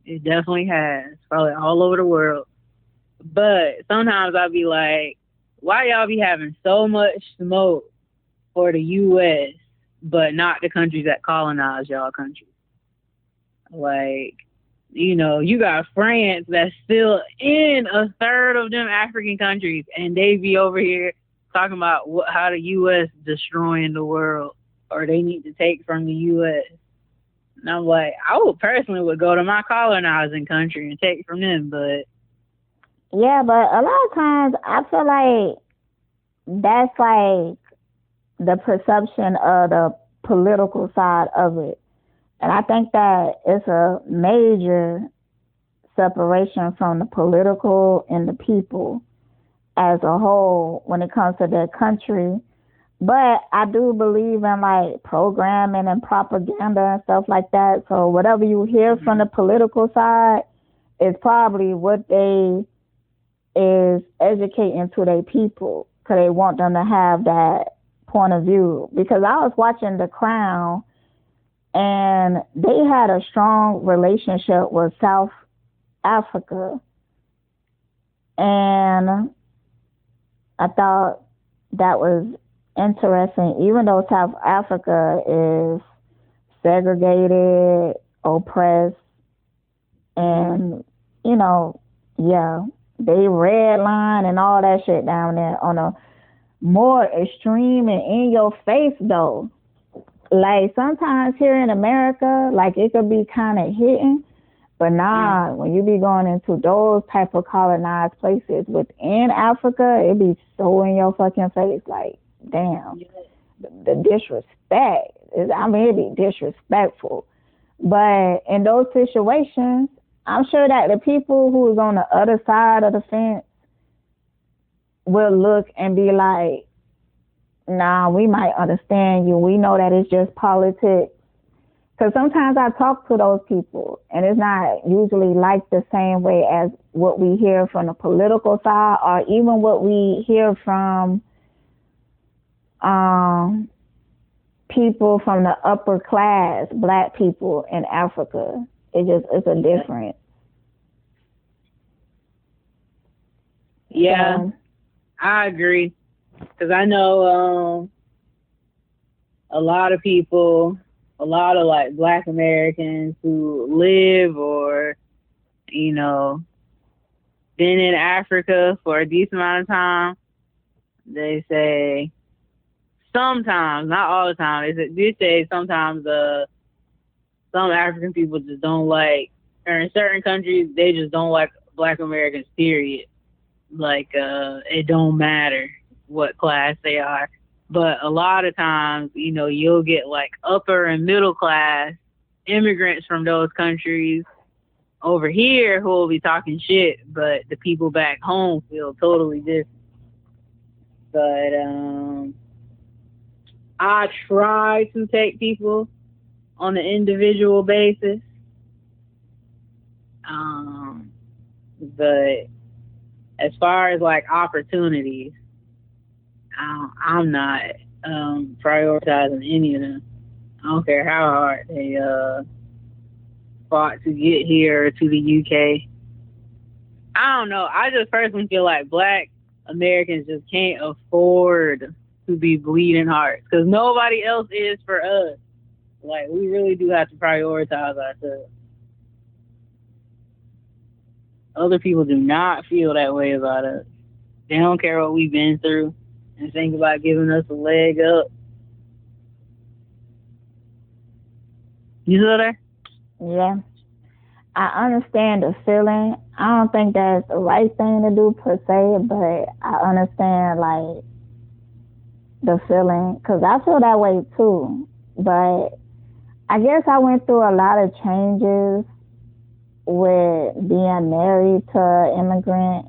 It definitely has, probably all over the world. But sometimes I'll be like, why y'all be having so much smoke for the U.S., but not the countries that colonize y'all country? Like, you got France that's still in a third of them African countries, and they be over here talking about how the U.S. destroying the world, or they need to take from the U.S. And I'm like, I would go to my colonizing country and take from them, but yeah, but a lot of times I feel like that's like the perception of the political side of it. And I think that it's a major separation from the political and the people as a whole when it comes to their country. But I do believe in like programming and propaganda and stuff like that. So whatever you hear from the political side is probably what they is educating to their people, because they want them to have that point of view. Because I was watching The Crown, and they had a strong relationship with South Africa, and I thought that was interesting. Even though South Africa is segregated, oppressed, and they redline and all that shit down there on a more extreme and in your face though. Like sometimes here in America, like it could be kind of hitting, But nah, when you be going into those type of colonized places within Africa, it be so in your fucking face. Like, damn, the disrespect. I mean, it be disrespectful. But in those situations, I'm sure that the people who is on the other side of the fence will look and be like, nah, we might understand you. We know that it's just politics. Because sometimes I talk to those people, and it's not usually like the same way as what we hear from the political side, or even what we hear from people from the upper class, black people in Africa. It's a difference. Yeah, I agree. Because I know a lot of people, a lot of like Black Americans who live or, you know, been in Africa for a decent amount of time, they say sometimes, not all the time, they say sometimes some African people just don't like, or in certain countries, they just don't like Black Americans, period. Like, it don't matter what class they are. But a lot of times, you know, you'll get like upper and middle class immigrants from those countries over here who will be talking shit, but the people back home feel totally different. But I try to take people on an individual basis. But as far as like opportunities, I'm not prioritizing any of them. I don't care how hard they fought to get here to the UK. I don't know. I just personally feel like Black Americans just can't afford to be bleeding hearts because nobody else is for us. Like, we really do have to prioritize ourselves. Other people do not feel that way about us. They don't care what we've been through and think about giving us a leg up. You still there? Yeah. I understand the feeling. I don't think that's the right thing to do per se, but I understand like the feeling because I feel that way too. But I guess I went through a lot of changes with being married to an immigrant.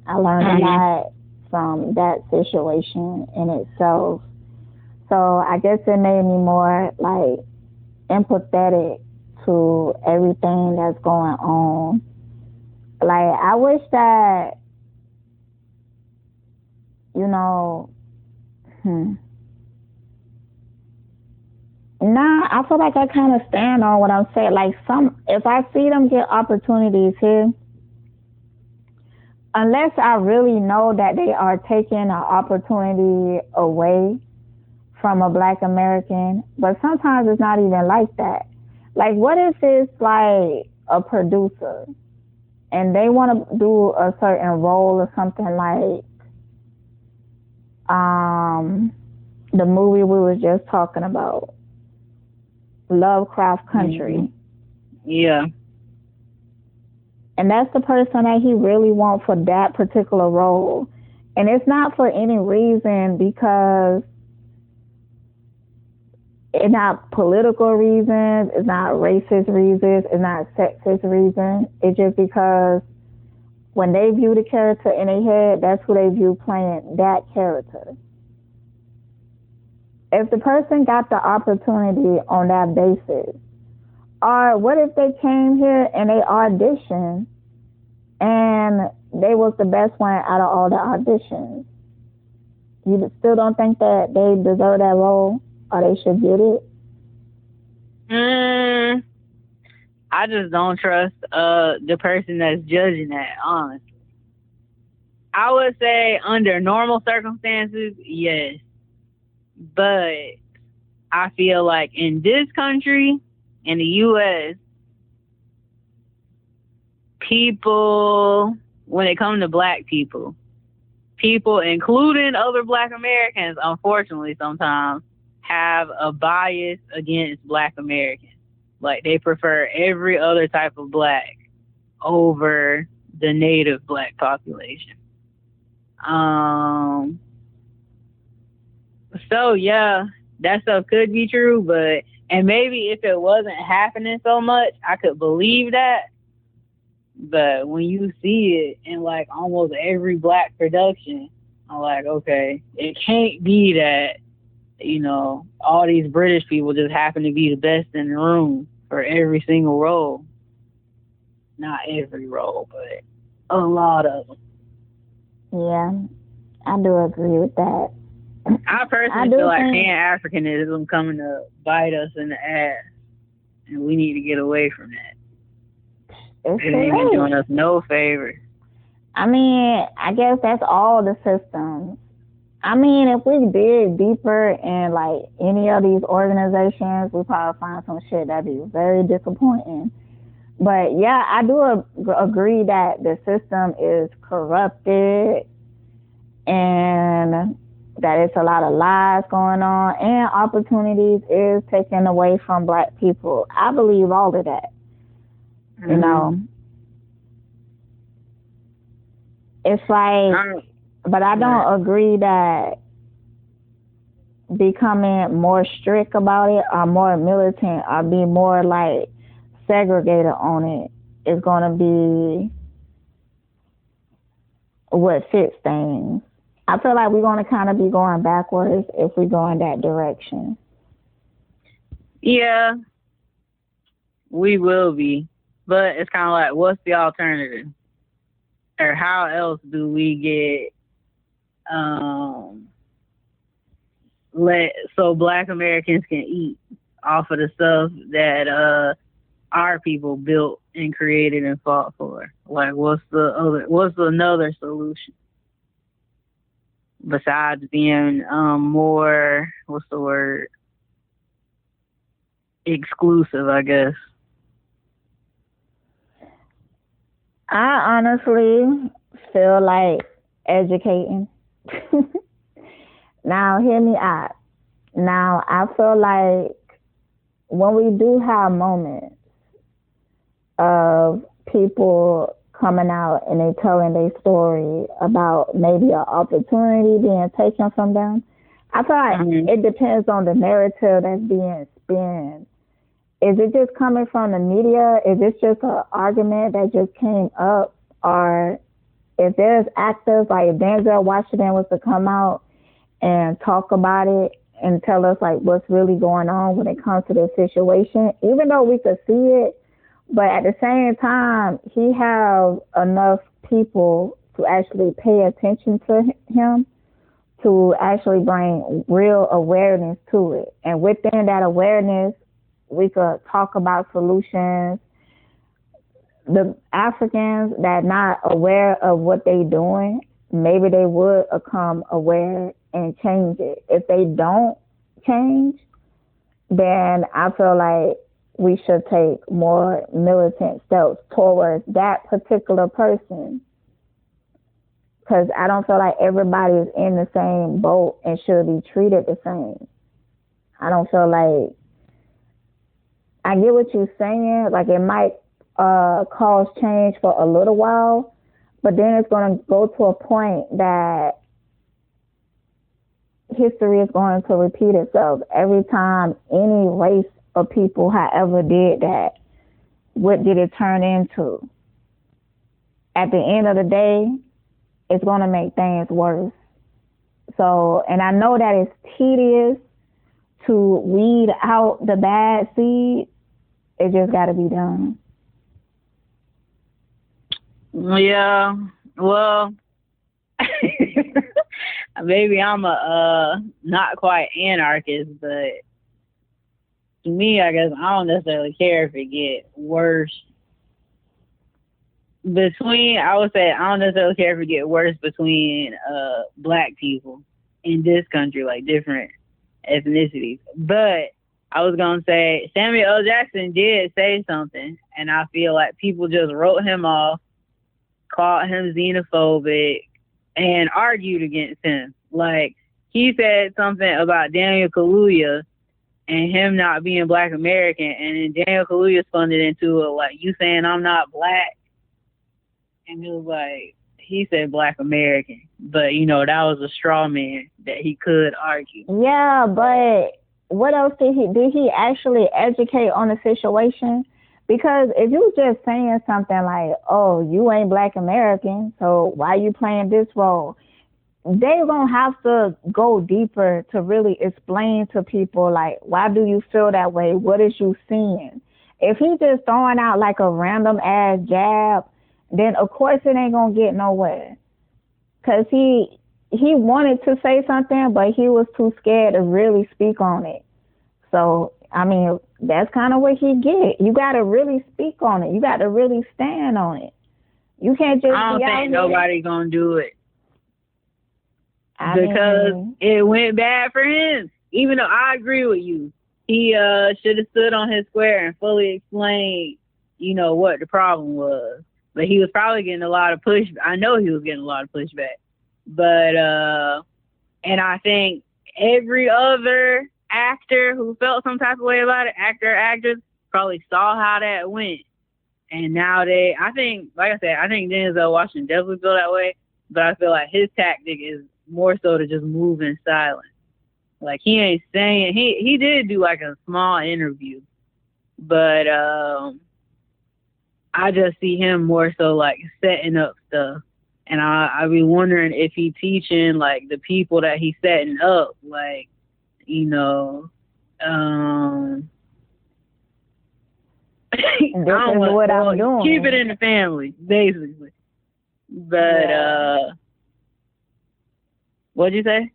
I learned a lot from that situation in itself. So I guess it made me more like empathetic to everything that's going on. Like, I wish that, you know, Nah, I feel like I kind of stand on what I'm saying. Like, if I see them get opportunities here, unless I really know that they are taking an opportunity away from a Black American, but sometimes it's not even like that. Like, what if it's like a producer and they want to do a certain role or something like the movie we were just talking about, Lovecraft Country. Yeah. And that's the person that he really wants for that particular role. And it's not for any reason because it's not political reasons, it's not racist reasons, it's not sexist reasons. It's just because when they view the character in their head, that's who they view playing that character. If the person got the opportunity on that basis, or what if they came here and they auditioned and they was the best one out of all the auditions? You still don't think that they deserve that role or they should get it? I just don't trust the person that's judging that, honestly. I would say under normal circumstances, yes. But I feel like in this country, in the U.S., people, when it comes to Black people, including other Black Americans, unfortunately sometimes, have a bias against Black Americans. Like they prefer every other type of black over the native black population. So yeah, that stuff could be true, but and maybe if it wasn't happening so much, I could believe that. But when you see it in like almost every black production, I'm like, okay, it can't be that, all these British people just happen to be the best in the room for every single role. Not every role, but a lot of them. Yeah, I do agree with that. I personally feel like Pan-Africanism coming to bite us in the ass, and we need to get away from that. It ain't been doing us no favors. I mean, I guess that's all the systems. I mean, if we dig deeper in like any of these organizations, we probably find some shit that'd be very disappointing. But yeah, I do agree that the system is corrupted and that it's a lot of lies going on and opportunities is taken away from black people. I believe all of that. Mm-hmm. You know, it's like, but I don't agree that becoming more strict about it or more militant or be more like segregated on it is going to be what fits things. I feel like we're going to kind of be going backwards if we go in that direction. Yeah, we will be. But it's kind of like, what's the alternative? Or how else do we get so black Americans can eat off of the stuff that our people built and created and fought for? Like, what's another solution besides being more, what's the word, exclusive, I guess? I honestly feel like educating. Now, hear me out. Now, I feel like when we do have moments of people coming out and they telling their story about maybe an opportunity being taken from them, I feel like it depends on the narrative that's being spun. Is it just coming from the media? Is this just an argument that just came up? Or if there's actors, like if Denzel Washington was to come out and talk about it and tell us like what's really going on when it comes to the situation, even though we could see it, but at the same time, he have enough people to actually pay attention to him to actually bring real awareness to it. And within that awareness, we could talk about solutions. The Africans that not aware of what they doing, maybe they would become aware and change it. If they don't change, then I feel like we should take more militant steps towards that particular person. Because I don't feel like everybody is in the same boat and should be treated the same. I don't feel like, I get what you're saying, like it might cause change for a little while, but then it's going to go to a point that history is going to repeat itself. Every time any race of people, however, did that, what did it turn into? At the end of the day, it's going to make things worse. So, and I know that it's tedious to weed out the bad seed. It just got to be done. Yeah, well, maybe I'm a not quite anarchist, but to me, I guess I don't necessarily care if it get worse. I would say I don't necessarily care if it get worse between black people in this country, like different ethnicities. But I was going to say Samuel L. Jackson did say something, and I feel like people just wrote him off, called him xenophobic, and argued against him. Like, he said something about Daniel Kaluuya, and him not being Black American, and then Daniel Kaluuya spun it into it like, you saying I'm not Black, and it was like, he said Black American, but you know that was a straw man that he could argue. Yeah, but what else did he actually educate on the situation? Because if you just saying something like, oh, you ain't Black American, so why you playing this role? They gonna have to go deeper to really explain to people, like, why do you feel that way? What is you seeing? If he just throwing out like a random ass jab, then of course it ain't gonna get nowhere. Cause he wanted to say something, but he was too scared to really speak on it. So, I mean, that's kind of what he get. You got to really speak on it. You got to really stand on it. You can't just. I don't think nobody gonna do it because it went bad for him. Even though I agree with you, he should have stood on his square and fully explained, you know, what the problem was. But he was probably getting a lot of pushback. I know he was getting a lot of pushback. But and I think every other actor who felt some type of way about it, actor or actress, probably saw how that went. And now I think, like I said, I think Denzel Washington definitely feel that way, but I feel like his tactic is more so to just move in silence. Like, he ain't saying, he did do like a small interview, but I just see him more so like setting up stuff. And I be wondering if he teaching like the people that he's setting up, like, you know, this is what I'm doing. Keep it in the family, basically. But what'd you say?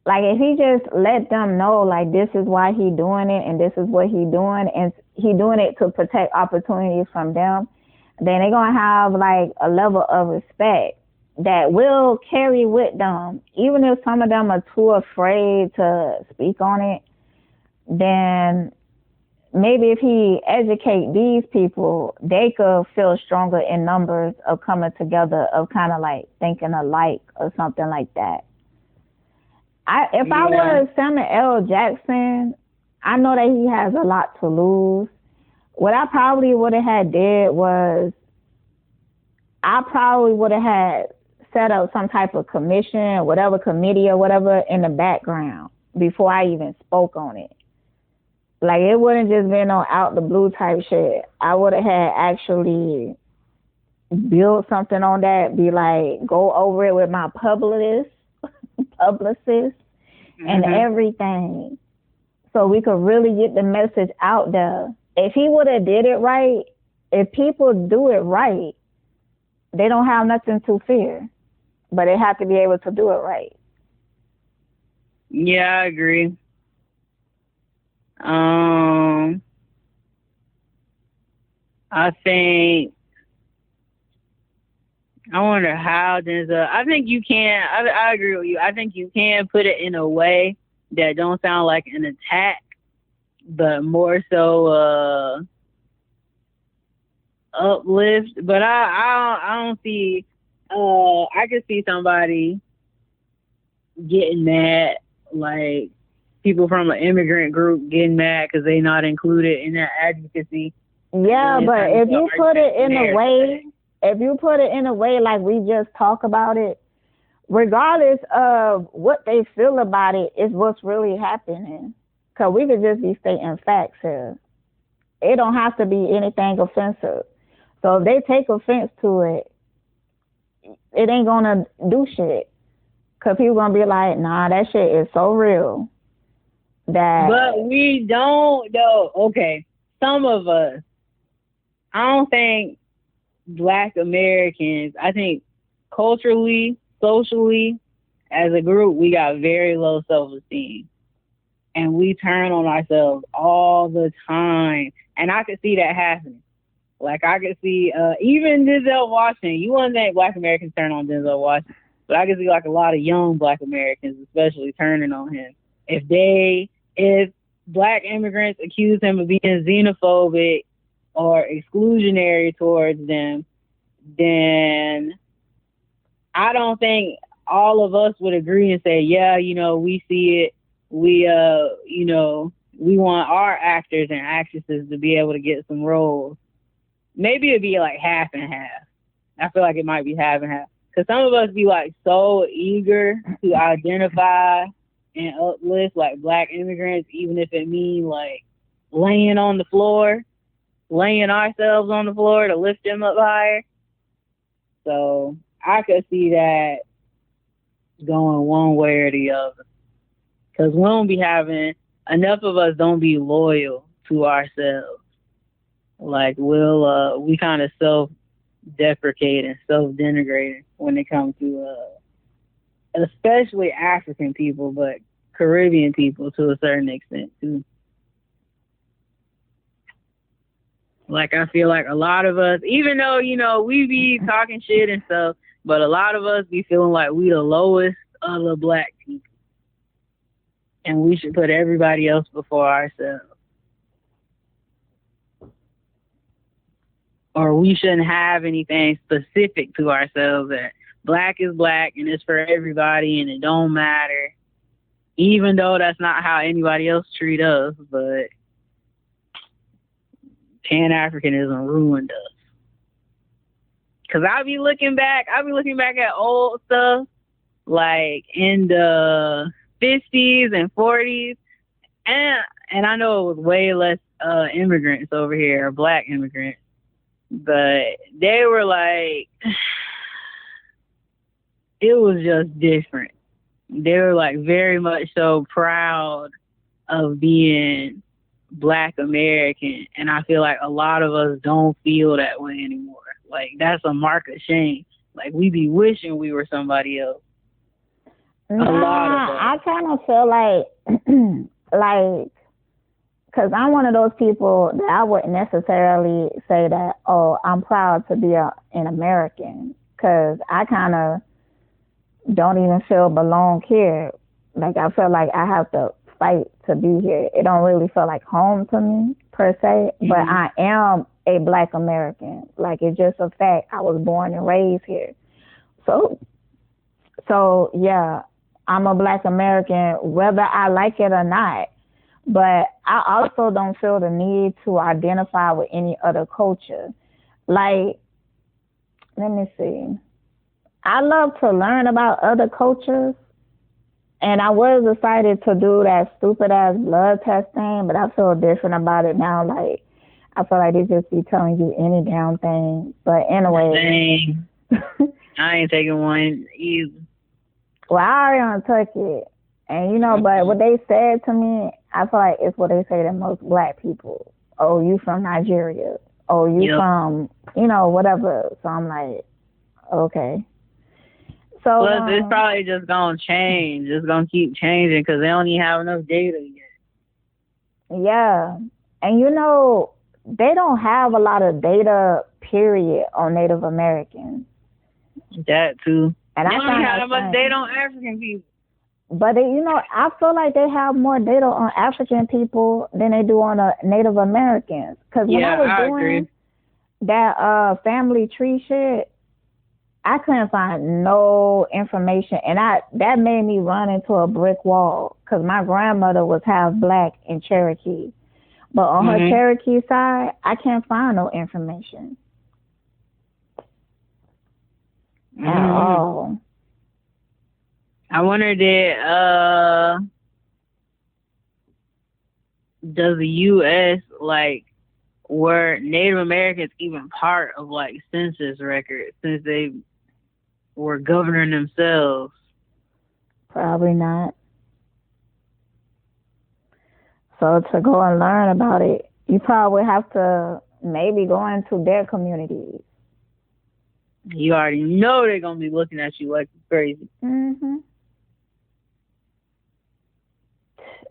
Like, if he just let them know, like, this is why he doing it and this is what he doing, and he doing it to protect opportunities from them, then they're gonna have like a level of respect that will carry with them. Even if some of them are too afraid to speak on it, then maybe if he educate these people, they could feel stronger in numbers of coming together, of kind of like thinking alike or something like that. I was Samuel L. Jackson, I know that he has a lot to lose. What I probably would have had did was, I probably would have had set up some type of commission, whatever committee or whatever in the background before I even spoke on it. Like, it wouldn't just been on out the blue type shit. I would have had actually build something on that, be like, go over it with my publicist and everything, so we could really get the message out there. If he would have did it right, if people do it right, they don't have nothing to fear, but they have to be able to do it right. Yeah, I agree. I think, I wonder how Denzel, I think you can, I agree with you. I think you can put it in a way that don't sound like an attack, but more so uplift. But I don't see, I could see somebody getting mad, like people from an immigrant group getting mad because they not included in that advocacy. Yeah, but if you put it in a way, if you put it in a way like we just talk about it, regardless of what they feel about it, is what's really happening. Because we could just be stating facts here. It don't have to be anything offensive. So if they take offense to it, it ain't going to do shit. Because people going to be like, nah, that shit is so real. But we don't, though. Okay, some of us. I don't think Black Americans, I think culturally, socially, as a group, we got very low self-esteem. And we turn on ourselves all the time. And I could see that happening. Like, I could see, even Denzel Washington, you wouldn't think Black Americans turn on Denzel Washington, but I could see like a lot of young Black Americans especially turning on him. If Black immigrants accuse him of being xenophobic or exclusionary towards them, then I don't think all of us would agree and say, yeah, you know, we see it. We, you know, we want our actors and actresses to be able to get some roles. Maybe it'd be like half and half. I feel like it might be half and half. Because some of us be like so eager to identify and uplift like black immigrants, even if it means like laying on the floor, laying ourselves on the floor to lift them up higher. So I could see that going one way or the other. Because we don't be having, enough of us don't be loyal to ourselves. Like we kind of self-deprecating, self-denigrating when it comes to, especially African people, but Caribbean people to a certain extent too. Like I feel like a lot of us, even though, you know, we be talking shit and stuff, but a lot of us be feeling like we the lowest of the black people. And we should put everybody else before ourselves. Or we shouldn't have anything specific to ourselves that black is black and it's for everybody and it don't matter. Even though that's not how anybody else treat us, but Pan-Africanism ruined us. Cause I'll be looking back at old stuff like in the 50s and 40s, and I know it was way less immigrants over here, black immigrants, but they were like, it was just different. They were like very much so proud of being Black American, and I feel like a lot of us don't feel that way anymore. Like that's a mark of shame. Like we be wishing we were somebody else. I kind of feel like, because I'm one of those people that I wouldn't necessarily say that, oh, I'm proud to be an American, because I kind of don't even feel belong here. Like I feel like I have to fight to be here. It don't really feel like home to me per se, but I am a Black American. Like it's just a fact. I was born and raised here. So yeah, I'm a Black American whether I like it or not. But I also don't feel the need to identify with any other culture. Like, let me see. I love to learn about other cultures. And I was excited to do that stupid ass blood test thing, but I feel different about it now. Like, I feel like they just be telling you any damn thing. But anyway. I ain't taking one either. Well, I already took it. And, you know, but what they said to me, I feel like it's what they say to most Black people. Oh, you from Nigeria. Oh, you from, you know, whatever. So I'm like, okay. So plus, it's probably just going to change. It's going to keep changing because they don't even have enough data yet. Yeah. And, you know, they don't have a lot of data, period, on Native Americans. That, too. And they I don't have much data on African people. But, they, you know, I feel like they have more data on African people than they do on Native Americans. Because when I was doing that family tree shit, I couldn't find no information. And that made me run into a brick wall because my grandmother was half Black and Cherokee. But on her Cherokee side, I can't find no information at all. I wonder does the U.S. like were Native Americans even part of like census records since they were governing themselves? Probably not. So to go and learn about it, you probably have to maybe go into their communities. You already know they're gonna be looking at you like crazy.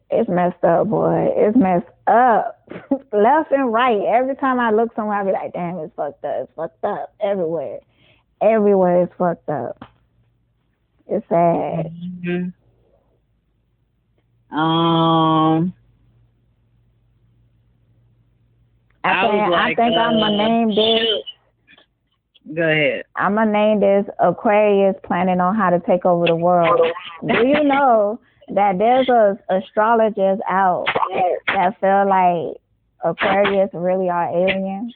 It's messed up, boy. It's messed up. Left and right. Every time I look somewhere, I be like, damn, it's fucked up. It's fucked up. Everywhere. Everywhere is fucked up. It's sad. I think I'm going to name this. Go ahead. I'm going to name this Aquarius planning on how to take over the world. Do you know that there's a astrologers out that feel like Aquarius really are aliens.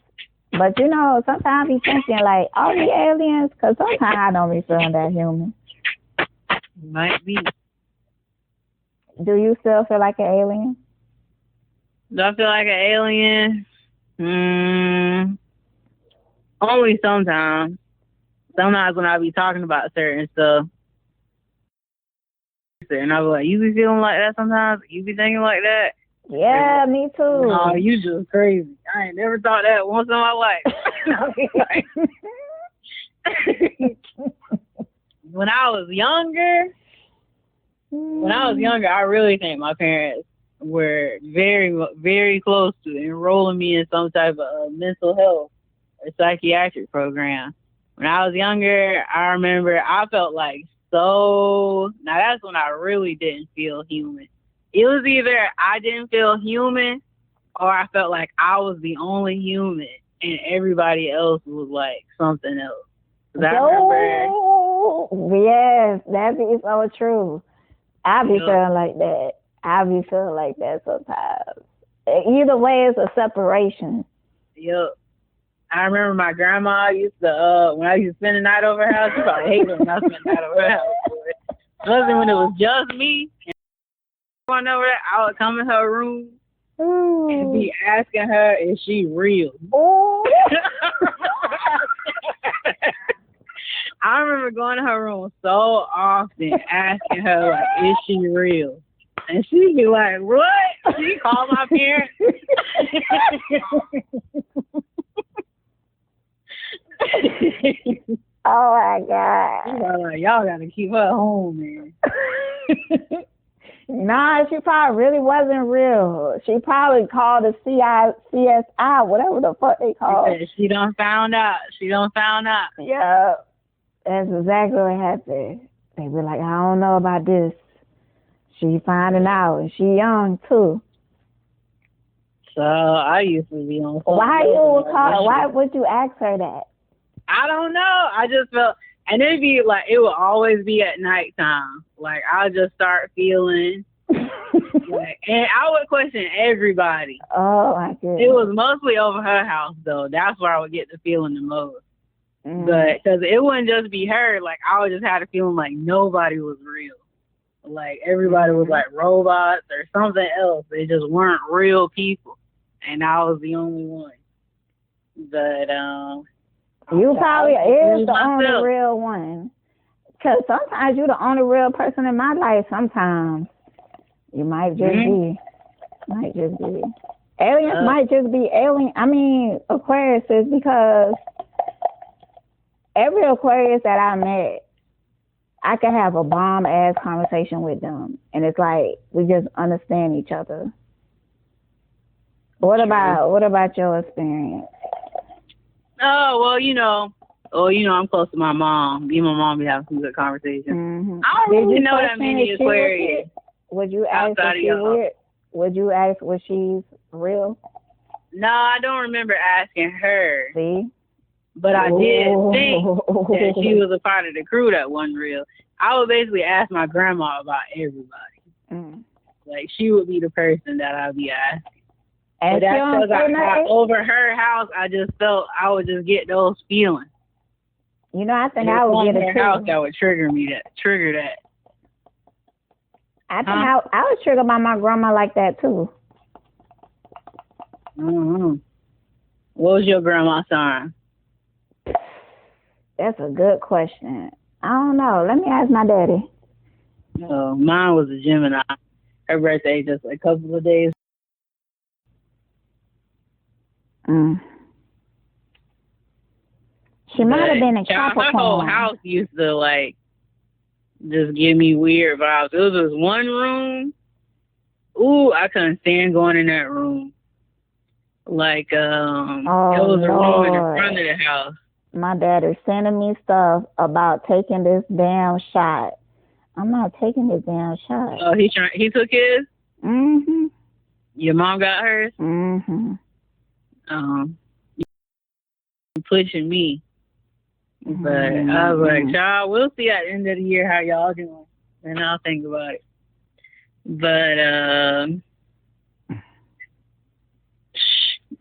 But you know, sometimes I be thinking like, are we aliens? Because sometimes I don't be feeling that human. Might be. Do you still feel like an alien? Do I feel like an alien? Only sometimes. Sometimes when I be talking about certain stuff, and I be like, you be feeling like that sometimes? You be thinking like that? Yeah, me too. Oh, you just crazy. I ain't never thought that once in my life. When I was younger, I really think my parents were very, very close to enrolling me in some type of mental health or psychiatric program. When I was younger, I remember I felt like now that's when I really didn't feel human. It was either I didn't feel human or I felt like I was the only human and everybody else was like something else. Yes, that be so true. I be feeling like that. I be feeling like that sometimes. Either way, it's a separation. Yep. I remember my grandma used to, when I used to spend the night over her house, she probably hated when I spent the night over her house. Especially when it was just me and going over there, I would come in her room and be asking her, is she real? I remember going to her room so often, asking her, like, is she real? And she'd be like, what? She called my parents. Oh, my God. She was like, y'all got to keep her home, man. Nah, she probably really wasn't real. She probably called the CSI, whatever the fuck they call it. She done found out. Yeah, that's exactly what happened. They be like, I don't know about this. She finding out, and she young, too. So I used to be on. Why would you ask her that? I don't know. I just felt, and it'd be like, it would always be at nighttime. Like, I'll just start feeling, like, and I would question everybody. Oh, my goodness. It was mostly over her house, though. That's where I would get the feeling the most. But, because it wouldn't just be her. Like, I would just have the feeling like nobody was real. Like, everybody was like robots or something else. They just weren't real people. And I was the only one. But, you probably is the only real one. Because sometimes you're the only real person in my life. Sometimes you might just be. Aliens might just be alien. I mean, Aquarius is because every Aquarius that I met, I could have a bomb-ass conversation with them. And it's like, we just understand each other. What about your experience? Oh, well, I'm close to my mom. Me and my mom be having some good conversations. Mm-hmm. I don't really know that many Aquarius. Would you ask if she's weird? Would you ask if she's real? No, I don't remember asking her. See? But I did think that she was a part of the crew that wasn't real. I would basically ask my grandma about everybody. Like, she would be the person that I'd be asking. But that's because over her house, I just felt I would just get those feelings. You know, I think I would get a house that would trigger that. I think I was triggered by my grandma like that too. Mm-hmm. What was your grandma's sign? That's a good question. I don't know. Let me ask my daddy. Mine was a Gemini. Her birthday just a couple of days. She might have been a Capricorn. Her whole house used to like just give me weird vibes. It was this one room. Ooh, I couldn't stand going in that room. Like, it was a room in the front of the house. My dad is sending me stuff about taking this damn shot. I'm not taking this damn shot. Oh, he took his? Mm-hmm. Your mom got hers? Mm-hmm. You're pushing me. But I was like, child, we'll see at the end of the year how y'all doing. And I'll think about it. But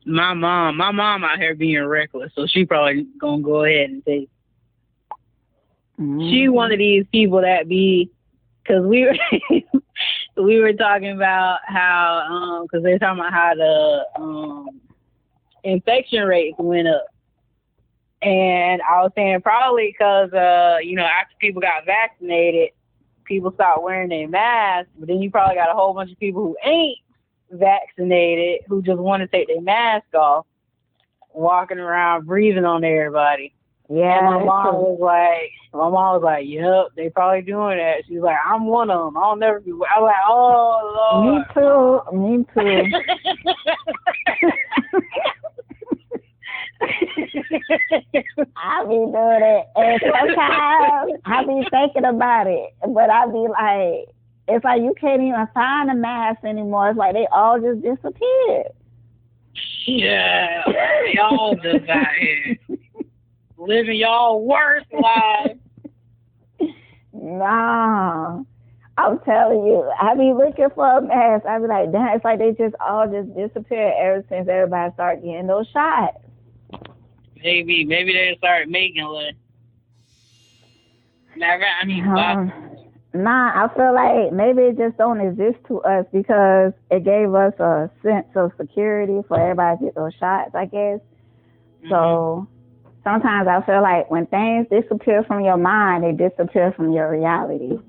my mom out here being reckless, so she probably gonna go ahead and take. She one of these people that be, cause we were we were talking about how cause they're talking about how the infection rates went up, and I was saying probably because after people got vaccinated, people stopped wearing their masks, but then you probably got a whole bunch of people who ain't vaccinated who just want to take their mask off, walking around breathing on everybody. Yeah. And my mom was like, yep, they probably doing that. She's like, I'm one of them. I'll never be. I was like, oh Lord. Me too. I be doing it, and sometimes I be thinking about it, but I be like, it's like you can't even find a mask anymore. It's like they all just disappeared. Yeah, y'all just out here living y'all worst lives. Nah, I'm telling you, I be looking for a mask. I be like, damn, it's like they just all just disappeared ever since everybody started getting those shots. Maybe they started making one. Nah, I feel like maybe it just don't exist to us because it gave us a sense of security for everybody to get those shots, I guess. Mm-hmm. So sometimes I feel like when things disappear from your mind, they disappear from your reality.